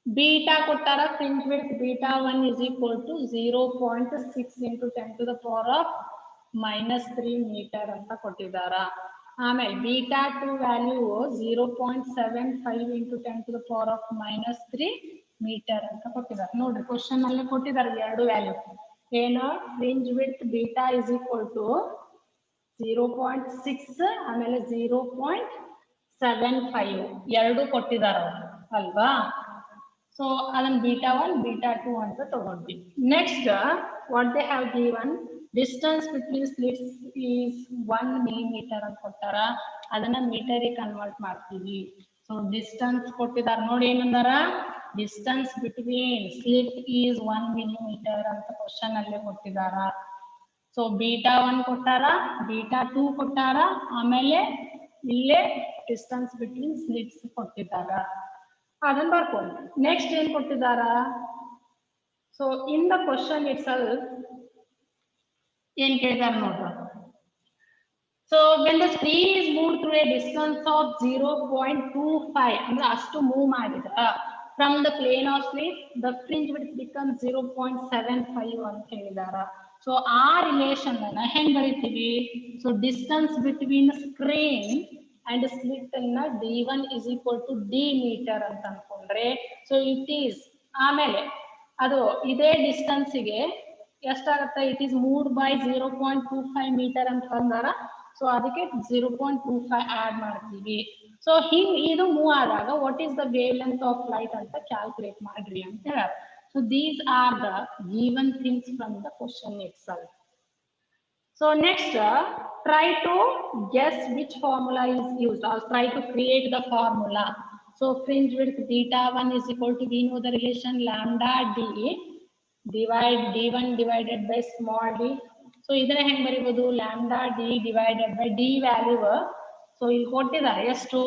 beta ಕೊಟ್ಟಾರ, fringe width beta 1 is equal to 0.6 into 10 to the power of -3 meter ಅಂತ ಕೊಟ್ಟಿದಾರ. ಆಮೇಲೆ beta 2 value 0.75 into 10 to the power of -3 meter ಅಂತ ಕೊಟ್ಟಿದ್ದಾರೆ. ನೋಡ್ರಿ question ಅಲ್ಲೇ ಕೊಟ್ಟಿದ್ದಾರೆ ಎರಡು ವ್ಯಾಲ್ಯೂ. ಏನು, fringe width beta is equal to 0.6 ಆಮೇಲೆ 0.75 ಎರಡು ಕೊಟ್ಟಿದಾರ ಅಲ್ವಾ. ಸೊ ಅದನ್ನ beta 1 beta 2 ಅಂತ ತಗೊಂಡ್ವಿ. Next what they have given, distance between slits is 1 millimeter ಅಂತ ಕೊಟ್ಟಾರ, ಅದನ್ನ ಮೀಟರಿಗೆ ಕನ್ವರ್ಟ್ ಮಾಡ್ತೀವಿ. ಸೊ ಡಿಸ್ಟೆನ್ಸ್ ಕೊಟ್ಟಿದಾರ, ನೋಡಿ ಏನಂದಾರ, distance between slit is 1 millimeter ಅಂತ ಕ್ವಶನ್ ಅಲ್ಲೇ ಕೊಟ್ಟಿದಾರ. ಸೊ beta 1 ಕೊಟ್ಟಾರ, beta 2 ಕೊಟ್ಟಾರ, ಆಮೇಲೆ ಇಲ್ಲೇ ಡಿಸ್ಟೆನ್ಸ್ ಬಿಟ್ವೀನ್ ಸ್ಲಿಟ್ಸ್ ಕೊಟ್ಟಿದಾರ, ಅದನ್ನ ಬರ್ಕೊಂಡು. ನೆಕ್ಸ್ಟ್ ಏನ್ ಕೊಟ್ಟಿದಾರ, so in the question itself ಏನ್ ಕೇಳಿದಾರ ನೋಡ್ರ. So when the screen is moved through a distance of 0.25 ಅಂದ್ರೆ ಅಷ್ಟು ಮೂವ್ ಮಾಡಿದ್ರ from the plane of slit, the fringe width becomes 0.75 ಅಂತ ಹೇಳಿದಾರ. ಸೊ ಆ ರಿಲೇಷನ್ ಅನ್ನ ಹೆಂಗ್ ಬರೀತೀವಿ, so distance between screen and slit ಅನ್ನ d1 is equal to d meter ಅಂತ ಅನ್ಕೊಂಡ್ರೆ, ಸೊ ಇಟ್ ಈಸ್ ಆಮೇಲೆ ಅದು ಇದೇ ಡಿಸ್ಟೆನ್ಸ್ ಗೆ ಎಷ್ಟಾಗುತ್ತೆ, it is moved by 0.25 meter ಅಂತ ಬಂದಾರ. ಸೊ ಅದಕ್ಕೆ 0.25 ಆಡ್ ಮಾಡ್ತೀವಿ. ಸೊ ಹಿಂಗ್ ಇದು ಮೂವ್ ಆದಾಗ what is the wave length of light ಅಂತ ಕ್ಯಾಲ್ಕುಲೇಟ್ ಮಾಡ್ರಿ ಅಂತ ಹೇಳ. So these are the given things from the question it self. So next, try to guess which formula is used, or try to create the formula. So fringe width beta 1 is equal to, we know the relation lambda d divide d1 divided by small d. So ಇದನ್ನ ಹೆಂಗ್ ಬರೀಬಹುದು, lambda d divided by d value. So ಇಲ್ಲಿ ಕೊಟ್ಟಿದ್ದಾರೆ ಎಷ್ಟು,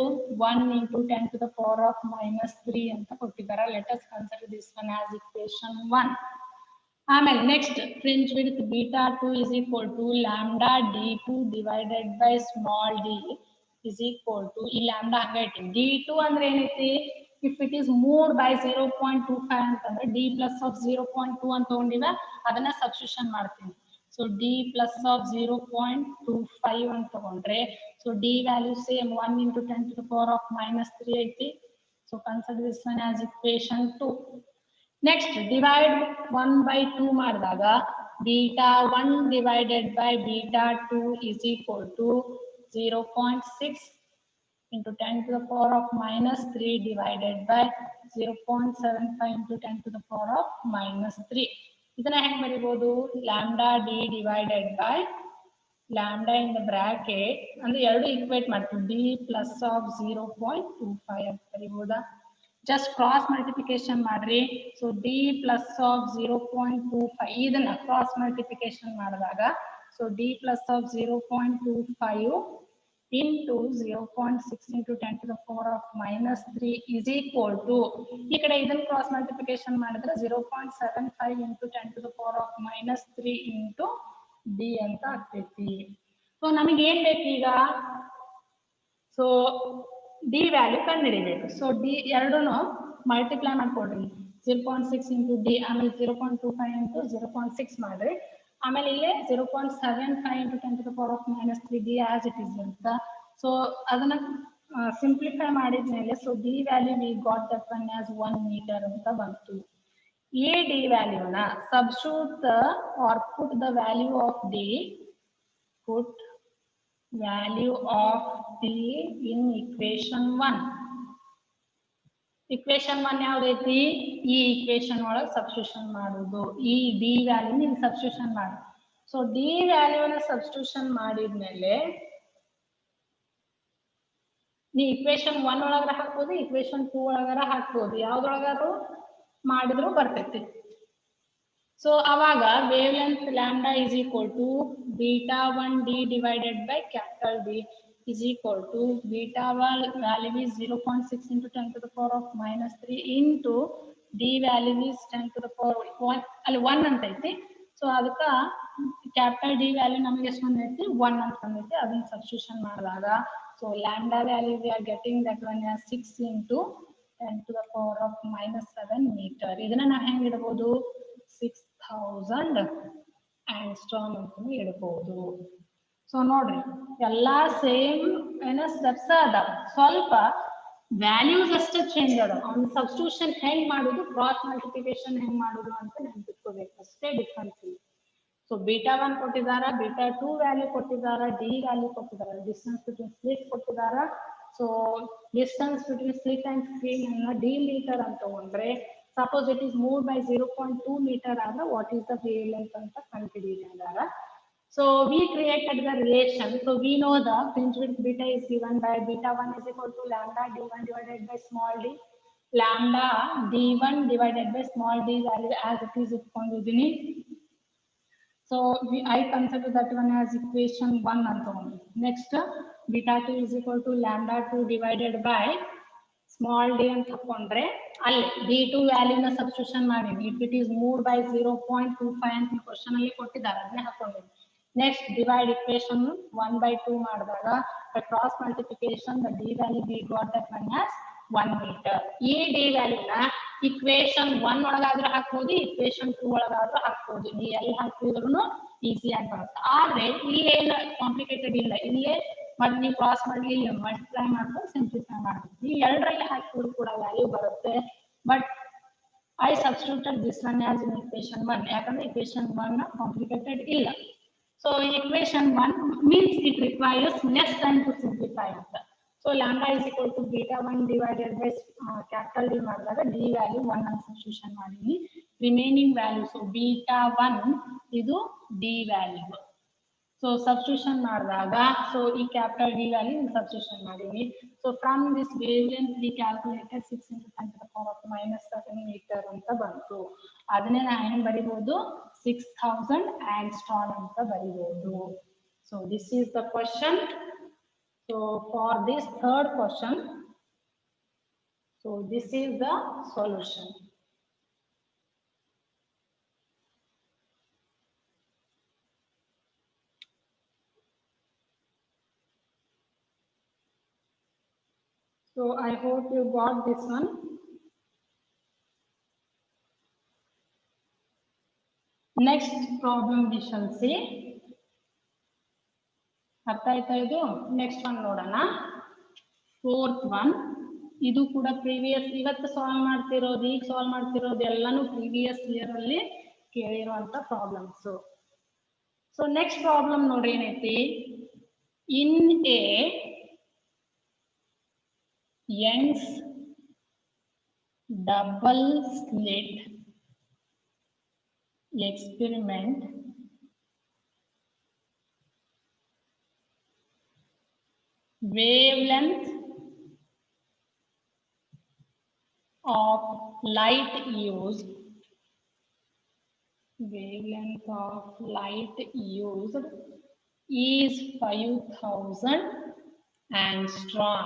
1 into 10 to the power of -3 ಅಂತ ಕೊಟ್ಟಿದ್ದಾರೆ. Let us consider this one as equation 1. ಆಮೇಲೆ next fringe width beta 2 is equal to lambda d2 divided by small d is equal to, ಈ lambda ಹಂಗೈತಿ, d2 ಅಂದ್ರೆ ಏನೈತಿ, if it is moved by 0.25 ಅಂತಂದ್ರೆ d plus of 0.2 ಅಂತ ತಗೊಂಡಿವ, ಅದನ್ನ substitution ಮಾಡ್ತೀನಿ. So d plus of 0.25 ಅಂತ ತಗೊಂಡ್ರೆ, so d value same 1 into 10 to the power of -3 ಐತಿ. So consider this one as equation 2. Next divide 1 by 2 ಮಾಡಿದಾಗ beta 1 divided by beta 2 is equal to 0.6 into 10 to the power of -3 divided by 0.75 into 10 to the power of -3. ಇದನ್ನ ಹೆಂಗ್ ಬರೀಬಹುದು, lambda d divided by lambda in the bracket ಅಂದ್ರೆ ಎರಡು equate ಮಾಡ್ತೀವಿ, d plus of 0.25 ಅಂತ ಬರೀಬಹುದಾ. just cross multiplication ಮಾಡ್ರಿ. So d plus of 0.25 ಇದನ್ನ cross multiplication ಮಾಡಿದಾಗ, so d plus of 0.25 into 0.6 into 10 to the power of -3 is equal to, ಈ ಕಡೆ ಇದನ್ನ cross multiplication ಮಾಡಿದ್ರೆ 0.75 into 10 to the power of -3 into D ಅಂತ ಆಗ್ತೈತಿ. So ನಮಗೆ ಏನ್ ಬೇಕು ಈಗ? ಸೊ ಡಿ ವ್ಯಾಲ್ಯೂ ಕಂಡುಹಿಡಿಬೇಕು. ಸೊ ಡಿ ಎರಡೂನು ಮಲ್ಟಿಪ್ಲೈ ಮಾಡ್ಕೊಡ್ರಿ. 0.6 ಇಂಟು ಡಿ, ಆಮೇಲೆ 0.25 ಇಂಟು 0.6 ಮಾಡ್ರಿ. ಆಮೇಲೆ ಇಲ್ಲೇ 0.75 into 10⁻³ D as it is ಅಂತ. ಸೊ ಅದನ್ನ ಸಿಂಪ್ಲಿಫೈ ಮಾಡಿದ್ಮೇಲೆ so D value we got that one as 1 metre ಅಂತ ಬಂತು. ಈ ಡಿ ವ್ಯಾಲ್ಯೂನ substitute or put the value of D, put value of D in equation 1. equation 1 ಯಾವ್ದೈತಿ? ಈ equation ಒಳಗೆ substitution ಮಾಡುದು. ಈ D ವ್ಯಾಲ್ಯೂ ಇಲ್ಲಿ ಸಬ್ಸ್ಟಿಟ್ಯೂಷನ್ ಮಾಡಿ. ಸೊ D ವ್ಯಾಲ್ಯೂನ ಸಬ್ಸ್ಟಿಟ್ಯೂಷನ್ ಮಾಡಿದ್ಮೇಲೆ ನೀ equation 1 ಒಳಗರ ಹಾಕ್ಬೋದು, equation 2 ಒಳಗರ ಹಾಕ್ಬೋದು, ಯಾವ್ದೊಳಗಾರು ಮಾಡಿದ್ರು ಬರ್ತೈತಿ. ಸೊ ಅವಾಗ wavelength lambda is equal to beta 1 D divided by capital D is equal to beta value is 0.6 into 10⁻³ into d value is 10⁻1 ಅಲ್ಲಿ 1 ಅಂತ ಐತಿ. ಸೊ ಅದಕ್ಕೆ ಕ್ಯಾಪಿಟಲ್ ಡಿ ವ್ಯಾಲ್ಯೂ ನಮಗೆ ಎಷ್ಟು ಬಂದೈತಿ? 1 ಅಂತ ಬಂದೈತಿ. ಅದನ್ನ ಸಬ್ಸ್ಟಿಟ್ಯೂಷನ್ ಮಾಡಿದಾಗ so lambda value we are getting that one as 6 into 10⁻⁻7 metre. ಇದನ್ನ ನಾವು ಹೆಂಗ್ ಇಡಬಹುದು? 6000 ಆಂಗ್ಸ್ಟ್ರಾಮ್ ಅಂತ ಇಡಬಹುದು. ಸೊ ನೋಡ್ರಿ ಎಲ್ಲಾ ಸೇಮ್ ಏನೋ ಸ್ಟೆಪ್ಸ್ ಅದಾವ, ಸ್ವಲ್ಪ ವ್ಯಾಲ್ಯೂಸ್ ಅಷ್ಟೇ ಚೇಂಜ್ ಅದಾವ. ಅವ್ನ ಸಬ್ಸ್ಟಿಟ್ಯೂಷನ್ ಹೆಂಗ್ ಮಾಡುದು, ಕ್ರಾಸ್ ಮಲ್ಟಿಪ್ಲಿಕೇಶನ್ ಹೆಂಗ್ ಮಾಡುದು ಅಂತ ನೆನ್ಪಿಟ್ಕೋಬೇಕು, ಅಷ್ಟೇ ಡಿಫ್ರೆನ್ಸ್ ಇದೆ. ಸೊ ಬೀಟಾ 1 ಕೊಟ್ಟಿದಾರ, ಬೀಟಾ 2 ವ್ಯಾಲ್ಯೂ ಕೊಟ್ಟಿದಾರ, ಡಿ ವ್ಯಾಲ್ಯೂ ಕೊಟ್ಟಿದಾರ, ಡಿಸ್ಟೆನ್ಸ್ ಬಿಟ್ವೀನ್ ಸ್ಲಿಟ್ ಕೊಟ್ಟಿದಾರ. So distance between slit and screen ಅನ್ನ ಡಿ ಮೀಟರ್ ಅಂತ ತಗೊಂಡ್ರೆ, suppose it is moved by 0.2 metre ಆದ್ರೆ what is the wave length ಅಂತ ಕಂಡುಹಿಡಿದಾರ. So we created the relation. So we know the fringe width beta is given by beta 1 is equal to lambda d1 divided by small d. Lambda d1 divided by small d value as it is ಇಟ್ಕೊಂಡಿದ್ದೀನಿ. So I consider that one as equation 1 ಅಂತ ಒಂದು. Next beta 2 is equal to lambda 2 divided by small d ಅಂತ ಹಾಕೊಂಡ್ರೆ ಅಲ್ಲಿ d2 value ನ substitution ಮಾಡಿ. If it is moved by 0.25 ಅಂತ ಕ್ವಶನ್ ಅಲ್ಲಿ ಕೊಟ್ಟಿದ್ದಾರೆ, ಅದನ್ನೇ ಹಾಕೊಂಡಿದ್ದೀನಿ. ನೆಕ್ಸ್ಟ್ ಡಿವೈಡ್ equation 1/2 ಮಾಡಿದಾಗ cross multiplication the D value we got that one as 1 metre. ಈ ಡಿ ವ್ಯಾಲ್ಯೂನ equation 1 ಒಳಗಾದ್ರೂ ಹಾಕ್ಬೋದು, equation 2 ಒಳಗಾದ್ರೂ ಹಾಕ್ಬೋದು. ನೀವು ಎಲ್ಲಿ ಹಾಕಿದ್ರು ಈಸಿ ಆಗಿ ಬರುತ್ತೆ. ಆದ್ರೆ ಇಲ್ಲಿ ಏನು ಕಾಂಪ್ಲಿಕೇಟೆಡ್ ಇಲ್ಲ, ಇಲ್ಲೇ ಮತ್ತೆ ನೀವು ಕ್ರಾಸ್ ಮಾಡಿ ಇಲ್ಲಿ ಮಲ್ಟಿಪ್ಲೈ ಮಾಡ್ಕೊಂಡು ಸಿಂಪ್ಲಿಫೈ ಮಾಡ್ಬೇಕು. ಈ ಎರಡರಲ್ಲಿ ಹಾಕಿದ್ರು ಕೂಡ ವ್ಯಾಲ್ಯೂ ಬರುತ್ತೆ. But I substituted this one as in equation 1 ಯಾಕಂದ್ರೆ equation 1 ಕಾಂಪ್ಲಿಕೇಟೆಡ್ ಇಲ್ಲ. So equation 1 means it requires less time to simplify it. So lambda is equal to beta 1 divided by capital D ಮಾಡಿದಾಗ D value 1 ಅಂತ substitution ಮಾಡೀನಿ. Remaining value so beta 1 ಇದು D value. So substitution ಮಾಡಿದಾಗ so ಈ capital D value substitution ಮಾಡೀನಿ. So from this wavelength we calculated 6 into 10⁻⁻7 meter ಅಂತ ಬಂತು. ಅದನ್ನೇ ನಾನು ಏನು ಬರಿಬಹುದು 6000 angstrom ಅಂತ ಬರಿಬಹುದು. So this is the question. So for this third question, so this is the solution. So I hope you got this one. Next problem we shall see. ಅರ್ಥ ಆಯ್ತಾ ಇದು? Next one ನೋಡೋಣ. ಫೋರ್ತ್ ಒನ್, ಇದು ಕೂಡ previous ಇವತ್ತು solve ಮಾಡ್ತಿರೋದು, ಈಗ solve ಮಾಡ್ತಿರೋದು ಎಲ್ಲಾನು ಪ್ರೀವಿಯಸ್ ಇಯರ್ ಅಲ್ಲಿ ಕೇಳಿರುವಂತ ಪ್ರಾಬ್ಲಮ್ಸ್. ಸೊ ನೆಕ್ಸ್ಟ್ ಪ್ರಾಬ್ಲಮ್ ನೋಡ್ರಿ ಏನೈತಿ. In a Young's double slit experiment, wavelength of light used, wavelength of light used is 5000 angstrom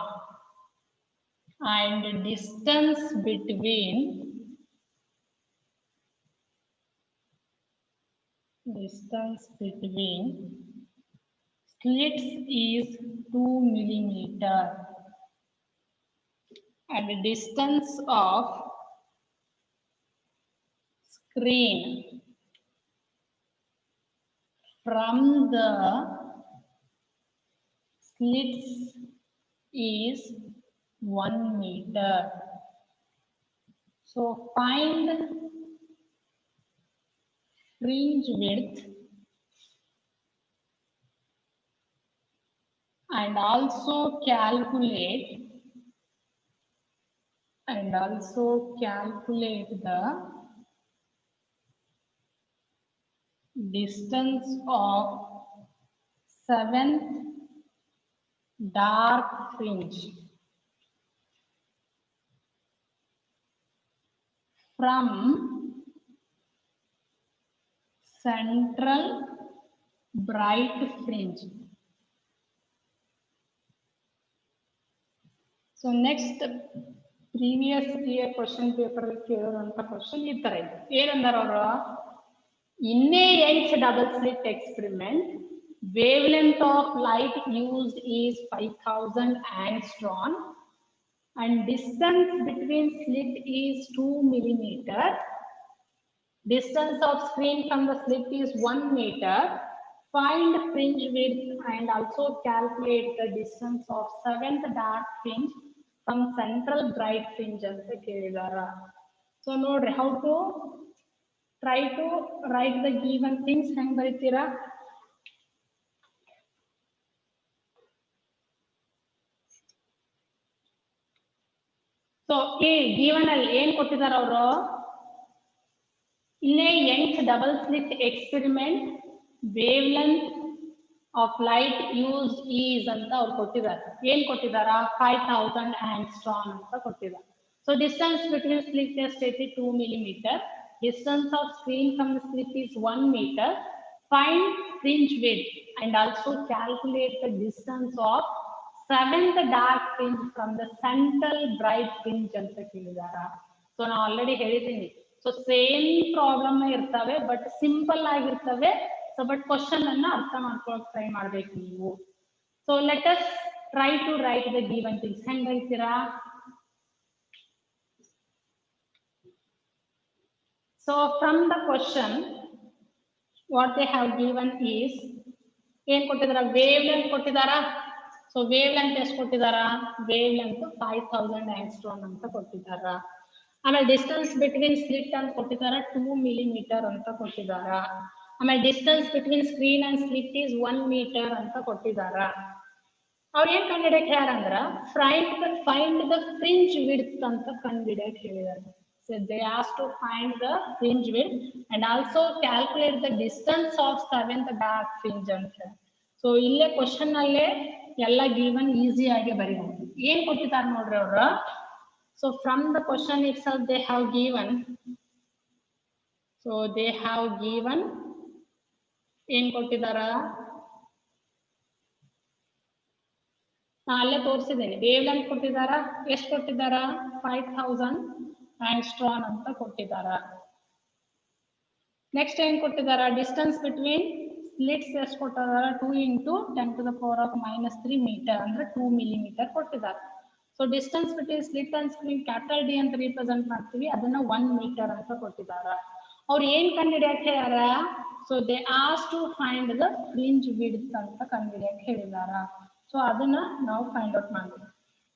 and distance between distance between slits is 2 millimeter and the distance of screen from the slits is 1 meter. So find fringe width and also calculate the distance of seventh dark fringe from central bright fringe. So next previous year question paper ಕೇಳಿರುವಂತ question ಈ ತರ ಇದೆ. ಏನಂದಾರ ಅವರು in a Young's double slit experiment, wavelength of light used is 5000 angstrom and distance between slit is 2 millimeter. Distance of screen from the slit is 1 meter. Find fringe width and also calculate the distance of seventh dark fringe from central bright fringe anta kelidara. So nodri how to try to write the given things hang baritira. So given ಅಲ್ಲಿ ಏನು ಕೊಟ್ಟಿದ್ದಾರೆ ಅವರು in a Young's double slit experiment wavelength of light used is ಅಂತ ಅವರು ಕೊಟ್ಟಿದ್ದಾರೆ. ಏನು ಕೊಟ್ಟಿದ್ದಾರೆ 5000 angstrom ಅಂತ ಕೊಟ್ಟಿದ್ದಾರೆ. So distance between slit is 2 millimeter. Distance of screen from the slit is 1 meter. Find fringe width and also calculate the distance of seventh dark fringe from the central bright fringe ಅಂತ ಕೇಳಿದಾರ. So ನಾನು already ಹೇಳಿದ್ದೀನಿ. So same problem ಇರ್ತವೆ but simple ಆಗಿರ್ತವೆ. So but question ಅನ್ನ ಅರ್ಥ ಮಾಡ್ಕೊಳಕ್ try ಮಾಡ್ಬೇಕು ನೀವು. So let us try to write the given things. ಹೆಂಗ್ ಹೇಳ್ತೀರಾ? So from the question, what they have given is, ಏನು ಕೊಟ್ಟಿದಾರ wavelength ಕೊಟ್ಟಿದಾರ. ಸೊ wavelength ಎಷ್ಟು ಕೊಟ್ಟಿದಾರ? wavelength 5000 angstrom ಅಂತ ಕೊಟ್ಟಿದಾರ. ಆಮೇಲೆ ಡಿಸ್ಟೆನ್ಸ್ ಬಿಟ್ವೀನ್ ಸ್ಲಿಟ್ ಅಂತ ಕೊಟ್ಟಿದಾರ 2 millimeter ಅಂತ ಕೊಟ್ಟಿದಾರ. ಆಮೇಲೆ distance between screen and slit is 1 meter ಅಂತ ಕೊಟ್ಟಿದಾರ. ಅವ್ರು ಏನ್ ಕಂಡುಹಿಡಿಯಕ್ಕೆ ಹೇಳ್ಯಾರಂದ್ರ ಫೈಂಡ್ ದ ಫ್ರಿಂಜ್ ವಿಡ್ತ್ ಅಂತ ಕಂಡುಹಿಡಿಯಕ್ಕೆ ಹೇಳಿದಾರೆ. So they asked to find the fringe width and also calculate the distance of seventh dark fringe ಅಂತ. So ಇಲ್ಲೇ ಕ್ವಶನ್ ಅಲ್ಲೇ ಎಲ್ಲ ಗಿವನ್ ಈಸಿ ಆಗಿ ಬರೀಬಹುದು. ಏನ್ ಕೊಟ್ಟಿದ್ದಾರೆ ನೋಡ್ರಿ ಅವರು. So from the question itself they have given. So they have given ಏನ್ ಕೊಟ್ಟಿದಾರ ಅಲ್ಲೇ ತೋರಿಸಿದ್ದೇನೆ. ವೇವ್ಲೆಂತ್ ಕೊಟ್ಟಿದಾರ. ಎಷ್ಟು ಕೊಟ್ಟಿದಾರ? 5000 angstrom ಅಂತ ಕೊಟ್ಟಿದಾರ. ನೆಕ್ಸ್ಟ್ ಏನ್ ಕೊಟ್ಟಿದಾರ? ಡಿಸ್ಟೆನ್ಸ್ ಬಿಟ್ವೀನ್ ಸ್ಲಿಟ್ಸ್ ಎಷ್ಟು ಕೊಟ್ಟಿದಾರ? 2 × 10⁻³ ಮೀಟರ್ ಅಂದ್ರೆ 2 millimeter ಕೊಟ್ಟಿದಾರ. So distance between slit and screen capital D ಅಂತ ರಿಪ್ರೆಸೆಂಟ್ ಮಾಡ್ತೀವಿ, ಅದನ್ನ 1 meter ಅಂತ ಕೊಟ್ಟಿದಾರ. ಅವ್ರು ಏನ್ ಕಂಡುಹಿಡಿಯಕ್ಕೆ ಹೇಳ್ಯಾರ? So they ask to find the fringe width ಅಂತ ಕಂಡುಹಿಡಿಯಕ್ಕೆ ಹೇಳಿದಾರ. ಸೊ ಅದನ್ನ ನಾವು ಫೈಂಡ್ ಔಟ್ ಮಾಡ್ತೀವಿ.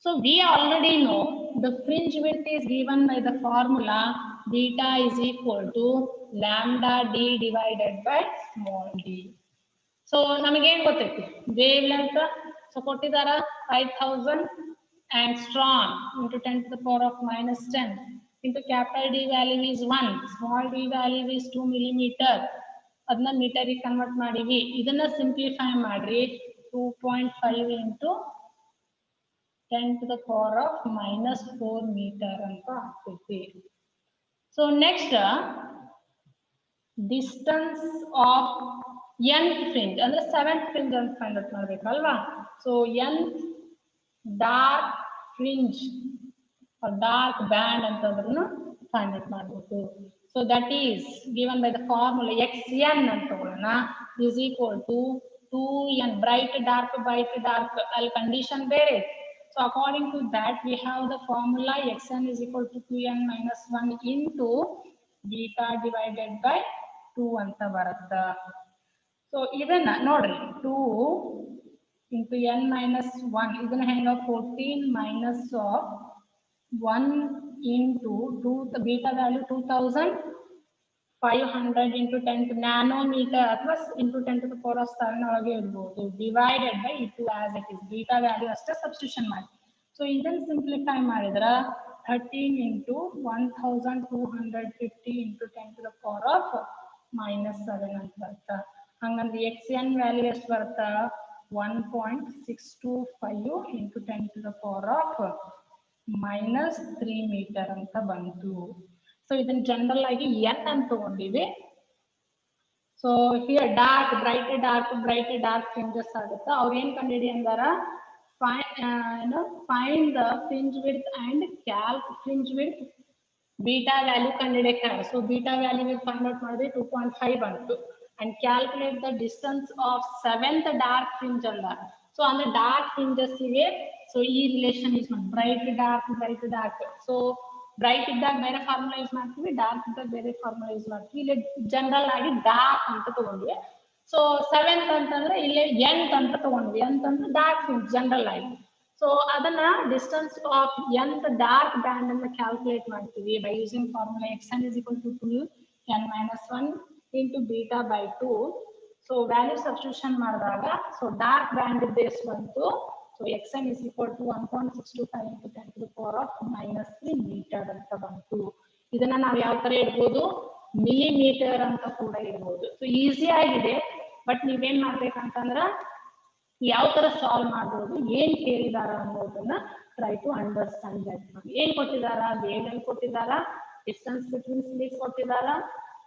So we already know the fringe width is given by the formula beta is equal to lambda d divided by small d. So ನಮಗೆ ಏನು ಗೊತ್ತೈತಿ? wavelength so ಕೊಟ್ಟಿದಾರ 5000 angstrom into 10⁻⁻10 into capital D value is 1, small d value is 2 millimeter. ಅದನ್ನ ಮೀಟರಿಗೆ convert ಮಾಡಿವಿ. ಇದನ್ನ simplify ಮಾಡ್ರಿ 2.5 into 10⁻⁻4 meter ಅಂತ ಆಗ್ತೈತಿ. So next distance of nth fringe ಅಂದ್ರೆ 7th fringe ಅಂತ ಫೈಂಡ್ ಔಟ್ ಮಾಡ್ಬೇಕಲ್ವಾ. So nth dark fringe dark band ಅಂತಂದ್ರೂ ಫೈಂಡ್ ಔಟ್ ಮಾಡ್ಬೇಕು. So that is given by the formula xn ಅಂತ ತಗೊಳ್ಳೋಣ is equal to 2n bright dark ಅಲ್ಲಿ condition ಬೇರೆ. So according to that we have the formula xn is equal to 2n minus 1 into beta divided by 2 ಅಂತ ಬರುತ್ತೆ. So ಇದನ್ನ ನೋಡ್ರಿ 2 into n minus 1 ಇದನ್ನ ಹೆಂಗ 14 minus of 1 into 2 the beta value 2500 into 10 to nanometer ಅಥವಾ into 10 to the power of 7 ಒಳಗೆ ಇರಬಹುದು divided by it as it is beta value ಅಷ್ಟೇ substitution ಮಾಡಿ. So ಇದನ್ನ simplify ಮಾಡಿದ್ರ 13 into 1250 into 10 to the power of minus 7 ಅಂತ ಬರುತ್ತೆ. ಹಂಗಂದ್ರೆ xn ವ್ಯಾಲ್ಯೂ ಎಷ್ಟು ಬರುತ್ತಾ 1.625 into 10 to the power of minus 3 meter ಅಂತ ಬಂತು. ಸೊ ಇದನ್ನ ಜನರಲ್ ಆಗಿ n ಅಂತ ತಗೊಂಡಿವಿ. So here dark bright dark fringes ಆಗುತ್ತೆ. ಅವ್ರು ಏನ್ ಕಂಡಿಡಿ ಅಂದಾರ find the fringe width and calc fringe width beta value ಕಂಡಿಡಿಯಾರ. So beta value find out ಮಾಡಿದ್ರೆ 2.5 ಬಂತು and calculate the distance of 7th dark fringe ಅಂದ. ಸೊ ಅಂದ್ರೆ ಡಾರ್ಕ್ ಫ್ರಿಂಜಸ್ ಇವೆ. ಸೊ ಈ ರಿಲೇಷನ್ ಯೂಸ್ ಮಾಡಿ ಬ್ರೈಟ್ ಡಾರ್ಕ್. ಸೊ ಬ್ರೈಟ್ ಇದ್ದಾಗ ಬೇರೆ ಫಾರ್ಮುಲಾ ಯೂಸ್ ಮಾಡ್ತೀವಿ, ಡಾರ್ಕ್ ಇದ್ದಾಗ ಬೇರೆ ಫಾರ್ಮುಲಾ ಯೂಸ್ ಮಾಡ್ತೀವಿ. ಇಲ್ಲಿ ಜನರಲ್ ಆಗಿ ಡಾರ್ಕ್ ಅಂತ ತಗೊಂಡ್ವಿ. ಸೊ 7th ಅಂತಂದ್ರೆ ಇಲ್ಲಿ ಎಂಟ್ ಅಂತ ತಗೊಂಡ್ವಿ. ಅಂತಂದ್ರೆ ಡಾರ್ಕ್ ಫ್ರಿಂಜ್ ಜನರಲ್ ಆಗಿ. ಸೊ ಅದನ್ನ distance of nth dark band ಅನ್ನ ಕ್ಯಾಲ್ಕುಲೇಟ್ ಮಾಡ್ತೀವಿ by using formula xn is equal to 2n minus 1 into beta by 2. So value substitution ಮಾಡಿದಾಗ so dark band ಇದೆ ಎಷ್ಟು ಬಂತು. So xn is equal to 1.625 into 10 to the power of minus 3 meter ಅಂತ ಬಂತು. ಇದನ್ನ ನಾವು ಯಾವ ತರ ಇಡ್ಬೋದು ಮಿಲಿಮೀಟರ್ ಅಂತ ಕೂಡ ಇಡ್ಬೋದು. ಸೊ ಈಸಿ ಆಗಿದೆ. ಬಟ್ ನೀವೇನ್ ಮಾಡ್ಬೇಕಂತಂದ್ರ ಯಾವ ತರ ಸಾಲ್ವ್ ಮಾಡ್ಬೋದು ಏನ್ ಕೇಳಿದಾರ ಅನ್ನೋದನ್ನ ಟ್ರೈ ಟು ಅಂಡರ್ಸ್ಟ್ಯಾಂಡ್ ದಟ್. ಏನ್ ಕೊಟ್ಟಿದಾರ ವೇವ್ ಲೆಂತ್ ಕೊಟ್ಟಿದಾರ, ಡಿಸ್ಟೆನ್ಸ್ ಬಿಟ್ವೀನ್ ಸ್ಲಿಟ್ ಕೊಟ್ಟಿದಾರ,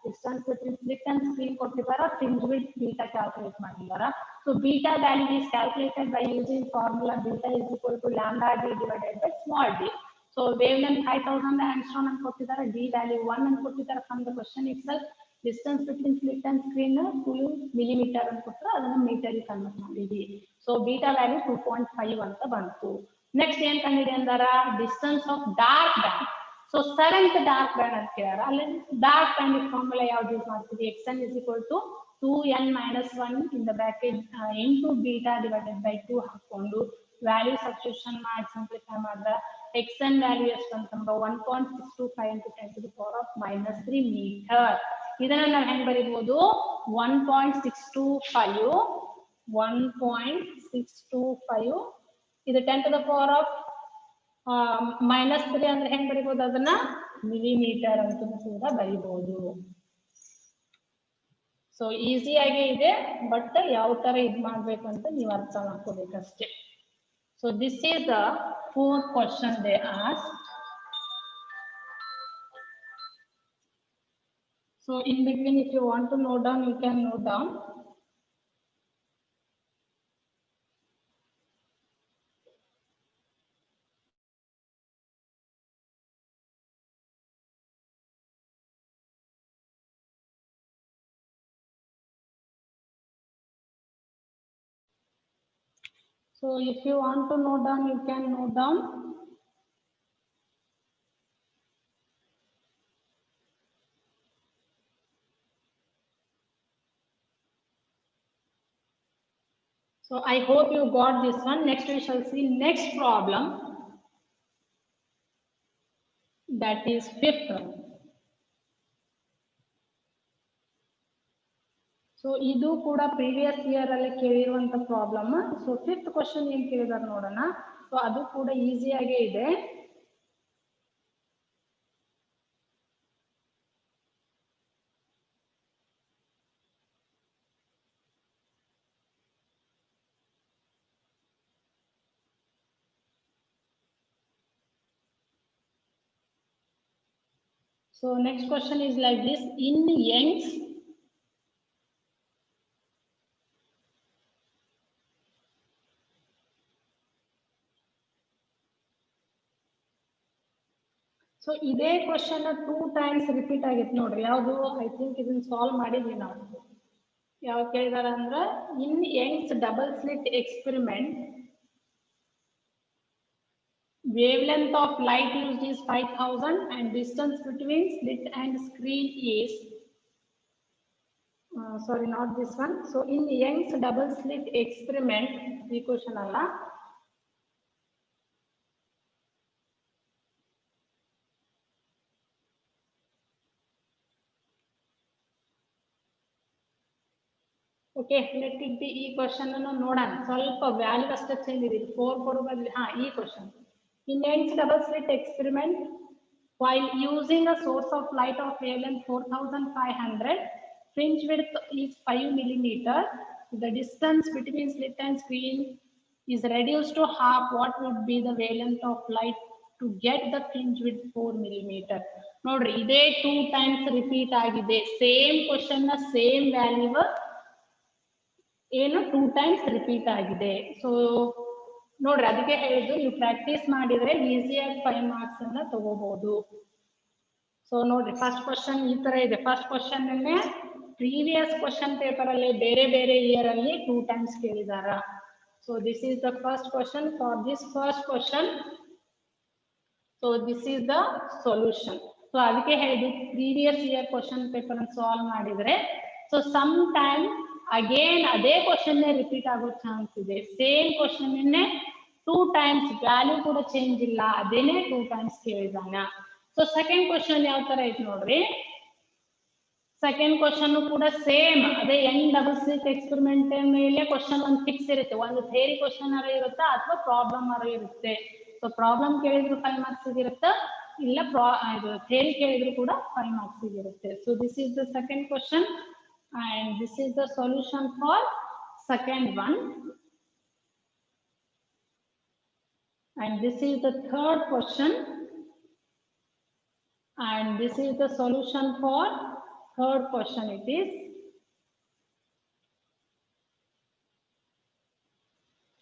distance between slit and screen ಕೊಟ್ಟಿದ್ದಾರೆ, fringe width beta calculate ಮಾಡಿದ್ದಾರೆ. So beta value is calculated by using formula beta is equal to lambda d divided by small d. So wavelength 5000 angstrom ಅಂತ ಕೊಟ್ಟಿದ್ದಾರೆ, d value 1 ಅಂತ ಕೊಟ್ಟಿದ್ದಾರೆ from the question itself. Distance between slit and screen 2 millimeter ಅಂತ ಕೊಟ್ಟರೆ ಅದನ್ನ metre convert ಮಾಡಿದ್ವಿ. So beta value 2.5 ಅಂತ ಬಂತು. ನೆಕ್ಸ್ಟ್ ಏನ್ ಕಂಡಿದೆ ಅಂದಾರ distance of dark band. So 7th dark band ಅಂತ ಕೇಳಾರ. ಅಲ್ಲಿ dark band ಫಾರ್ಮುಲಾ ಯಾವ್ದು ಯೂಸ್ ಮಾಡ್ತೀವಿ xn is equal to 2n minus 1 in the bracket into beta divided by 2 ಹಾಕೊಂಡು ವ್ಯಾಲ್ಯೂ ಸಬ್ಸ್ಟಿಟ್ಯೂಷನ್ ಮಾಡಿ ಸಿಂಪ್ಲಿಫೈ ಮಾಡಿದ್ರೆ xn ವ್ಯಾಲ್ಯೂ ಎಷ್ಟು ಅಂತಂದ್ರೆ 1.625 into 10 to the power of minus 3 meter. ಇದನ್ನ ನಾವು ಹೆಂಗ್ ಬರೀಬಹುದು 1.625 ಇದು 10 to the power of -3 ಅಂದ್ರೆ ಹೆಂಗ್ ಬರೀಬಹುದು ಅದನ್ನ ಮಿಲಿಮೀಟರ್ ಅಂತ ಕೂಡ ಬರೀಬಹುದು. ಸೊ ಈಸಿ ಆಗಿ ಇದೆ ಬಟ್ ಯಾವ ತರ ಇದ್ ಮಾಡ್ಬೇಕು ಅಂತ ನೀವು ಅರ್ಥ ಮಾಡ್ಕೋಬೇಕಷ್ಟೇ. So this is the 4th question they asked. So in between if you want to note down you can note down. So if you want to note down, you can note down. So I hope you got this one. Next we shall see next problem. That is 5th one. So ಇದು ಕೂಡ previous year ಅಲ್ಲಿ ಕೇಳಿರುವಂತ problem. So 5th question ಏನ್ ಕೇಳಿದಾರೆ ನೋಡೋಣ. So ಅದು ಕೂಡ easy ಆಗೇ ಇದೆ. So next question is like this. In Young's so ಇದೇ ಕ್ವಶನ್ 2 ಟೈಮ್ಸ್ ರಿಪೀಟ್ ಆಗಿತ್ತು ನೋಡ್ರಿ. ಯಾವುದು? ಐ ಥಿಂಕ್ ಇದನ್ನ ಸಾಲ್ವ್ ಮಾಡಿದ್ವಿ ನಾವು. ಯಾವಾಗ ಕೇಳಿದಾರ ಅಂದ್ರ ಇನ್ Young's double slit experiment wavelength of light used is 5000 and distance between slit and screen is sorry, not this one. So in Young's double slit experiment, the question alla. Okay, let it be e question annu nodan. ಸ್ವಲ್ಪ value ಅಷ್ಟೇ change ಇದೆ. 4 ಕೊಡೋ ಬದಲು ಈ question. In Young's double slit experiment, while using a source of light of wavelength 4500, fringe width is 5 millimeter. The distance between slit and screen is reduced to half. What would be the wavelength of light to get the fringe width 4 millimeter? ನೋಡ್ರಿ, ಇದೇ 2 times repeat ಆಗಿದೆ. Same question ನ same value ಏನು 2 times repeat ಆಗಿದೆ. So ನೋಡ್ರಿ, ಅದಕ್ಕೆ ಹೇಳಿದ್ದು ನೀವು ಪ್ರಾಕ್ಟೀಸ್ ಮಾಡಿದ್ರೆ ಈಸಿಯಾಗಿ 5 ಮಾರ್ಕ್ಸ್ ಅನ್ನ ತಗೋಬಹುದು. ಸೊ ನೋಡ್ರಿ, ಫಸ್ಟ್ ಕ್ವಶನ್ ಈ ತರ ಇದೆ. ಫಸ್ಟ್ ಕ್ವಶನ್ ಅನ್ನೇ ಪ್ರೀವಿಯಸ್ ಕ್ವಶನ್ ಪೇಪರ್ ಅಲ್ಲಿ ಬೇರೆ ಬೇರೆ ಇಯರ್ ಅಲ್ಲಿ 2 ಟೈಮ್ಸ್ ಕೇಳಿದಾರ. So this is the first question. For this first question, so this is the solution. So ಅದಕ್ಕೆ ಹೇಳಿದ್ದು ಪ್ರೀವಿಯಸ್ ಇಯರ್ ಕ್ವಶನ್ ಪೇಪರ್ ಅನ್ನು ಸಾಲ್ವ್ ಮಾಡಿದ್ರೆ ಸೊ ಸಮ್ ಟೈಮ್ ಅಗೇನ್ ಅದೇ ಕ್ವಶನ್ ರಿಪೀಟ್ ಆಗೋ ಚಾನ್ಸ್ ಇದೆ. ಸೇಮ್ ಕ್ವಶನ್ 2 ಟೈಮ್ಸ್, ವ್ಯಾಲ್ಯೂ ಕೂಡ change ಇಲ್ಲ, ಅದೇನೆ 2 ಟೈಮ್ಸ್ ಕೇಳಿದಾನ. ಸೊ ಸೆಕೆಂಡ್ ಕ್ವಶನ್ ಯಾವ ತರ ಐತಿ ನೋಡ್ರಿ. ಸೆಕೆಂಡ್ ಕ್ವಶನ್ ಕೂಡ ಸೇಮ್ ಅದೇ ಯಂಗ್ ಡಬಲ್ ಸ್ಲಿಟ್ ಎಕ್ಸ್ಪೆರಿಮೆಂಟ್ ಮೇಲೆ ಕ್ವಶನ್ ಒಂದು ಫಿಕ್ಸ್ ಇರುತ್ತೆ. ಒಂದು ಥಿಯರಿ ಕ್ವಶನ್ ಅರ ಇರುತ್ತಾ ಅಥವಾ ಪ್ರಾಬ್ಲಮ್ ಅರ ಇರುತ್ತೆ. ಸೊ ಪ್ರಾಬ್ಲಮ್ ಕೇಳಿದ್ರು 5 ಮಾರ್ಕ್ಸ್ ಇರುತ್ತೆ, ಇಲ್ಲ ಥಿಯರಿ ಕೇಳಿದ್ರು ಕೂಡ 5 ಮಾರ್ಕ್ಸ್ ಇರುತ್ತೆ. So this is the second question and this is the solution for second one, and this is the third question, and this is the solution for third question. It is,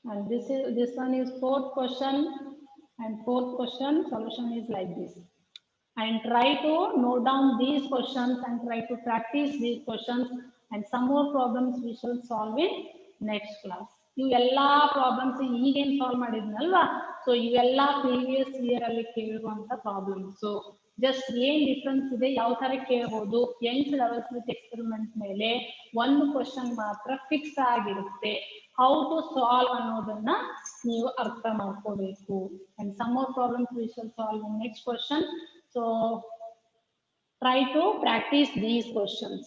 and this one is fourth question, and fourth question solution is like this. And try to note down these questions and try to practice these questions, and some more problems we shall solve in next class. ಇವೆಲ್ಲಾ problems ಈಗೇನ್ solve ಮಾಡಿದ್ನಲ್ವಾ, so ಇವೆಲ್ಲಾ previous year ಅಲ್ಲಿ ಕೇಳಿರುವಂತ problems. So just ಏನ್ difference ಇದೆ, ಯಾವ ತರ ಕೇಳಬಹುದು. Young's double slit experiment ಮೇಲೆ ಒಂದು ಕ್ವಶನ್ ಮಾತ್ರ ಫಿಕ್ಸ್ ಆಗಿರುತ್ತೆ. ಹೌ ಟು ಸಾಲ್ವ್ ಅನ್ನೋದನ್ನ ನೀವು ಅರ್ಥ ಮಾಡ್ಕೋಬೇಕು. And some more problems we shall solve in next question. So try to practice these questions.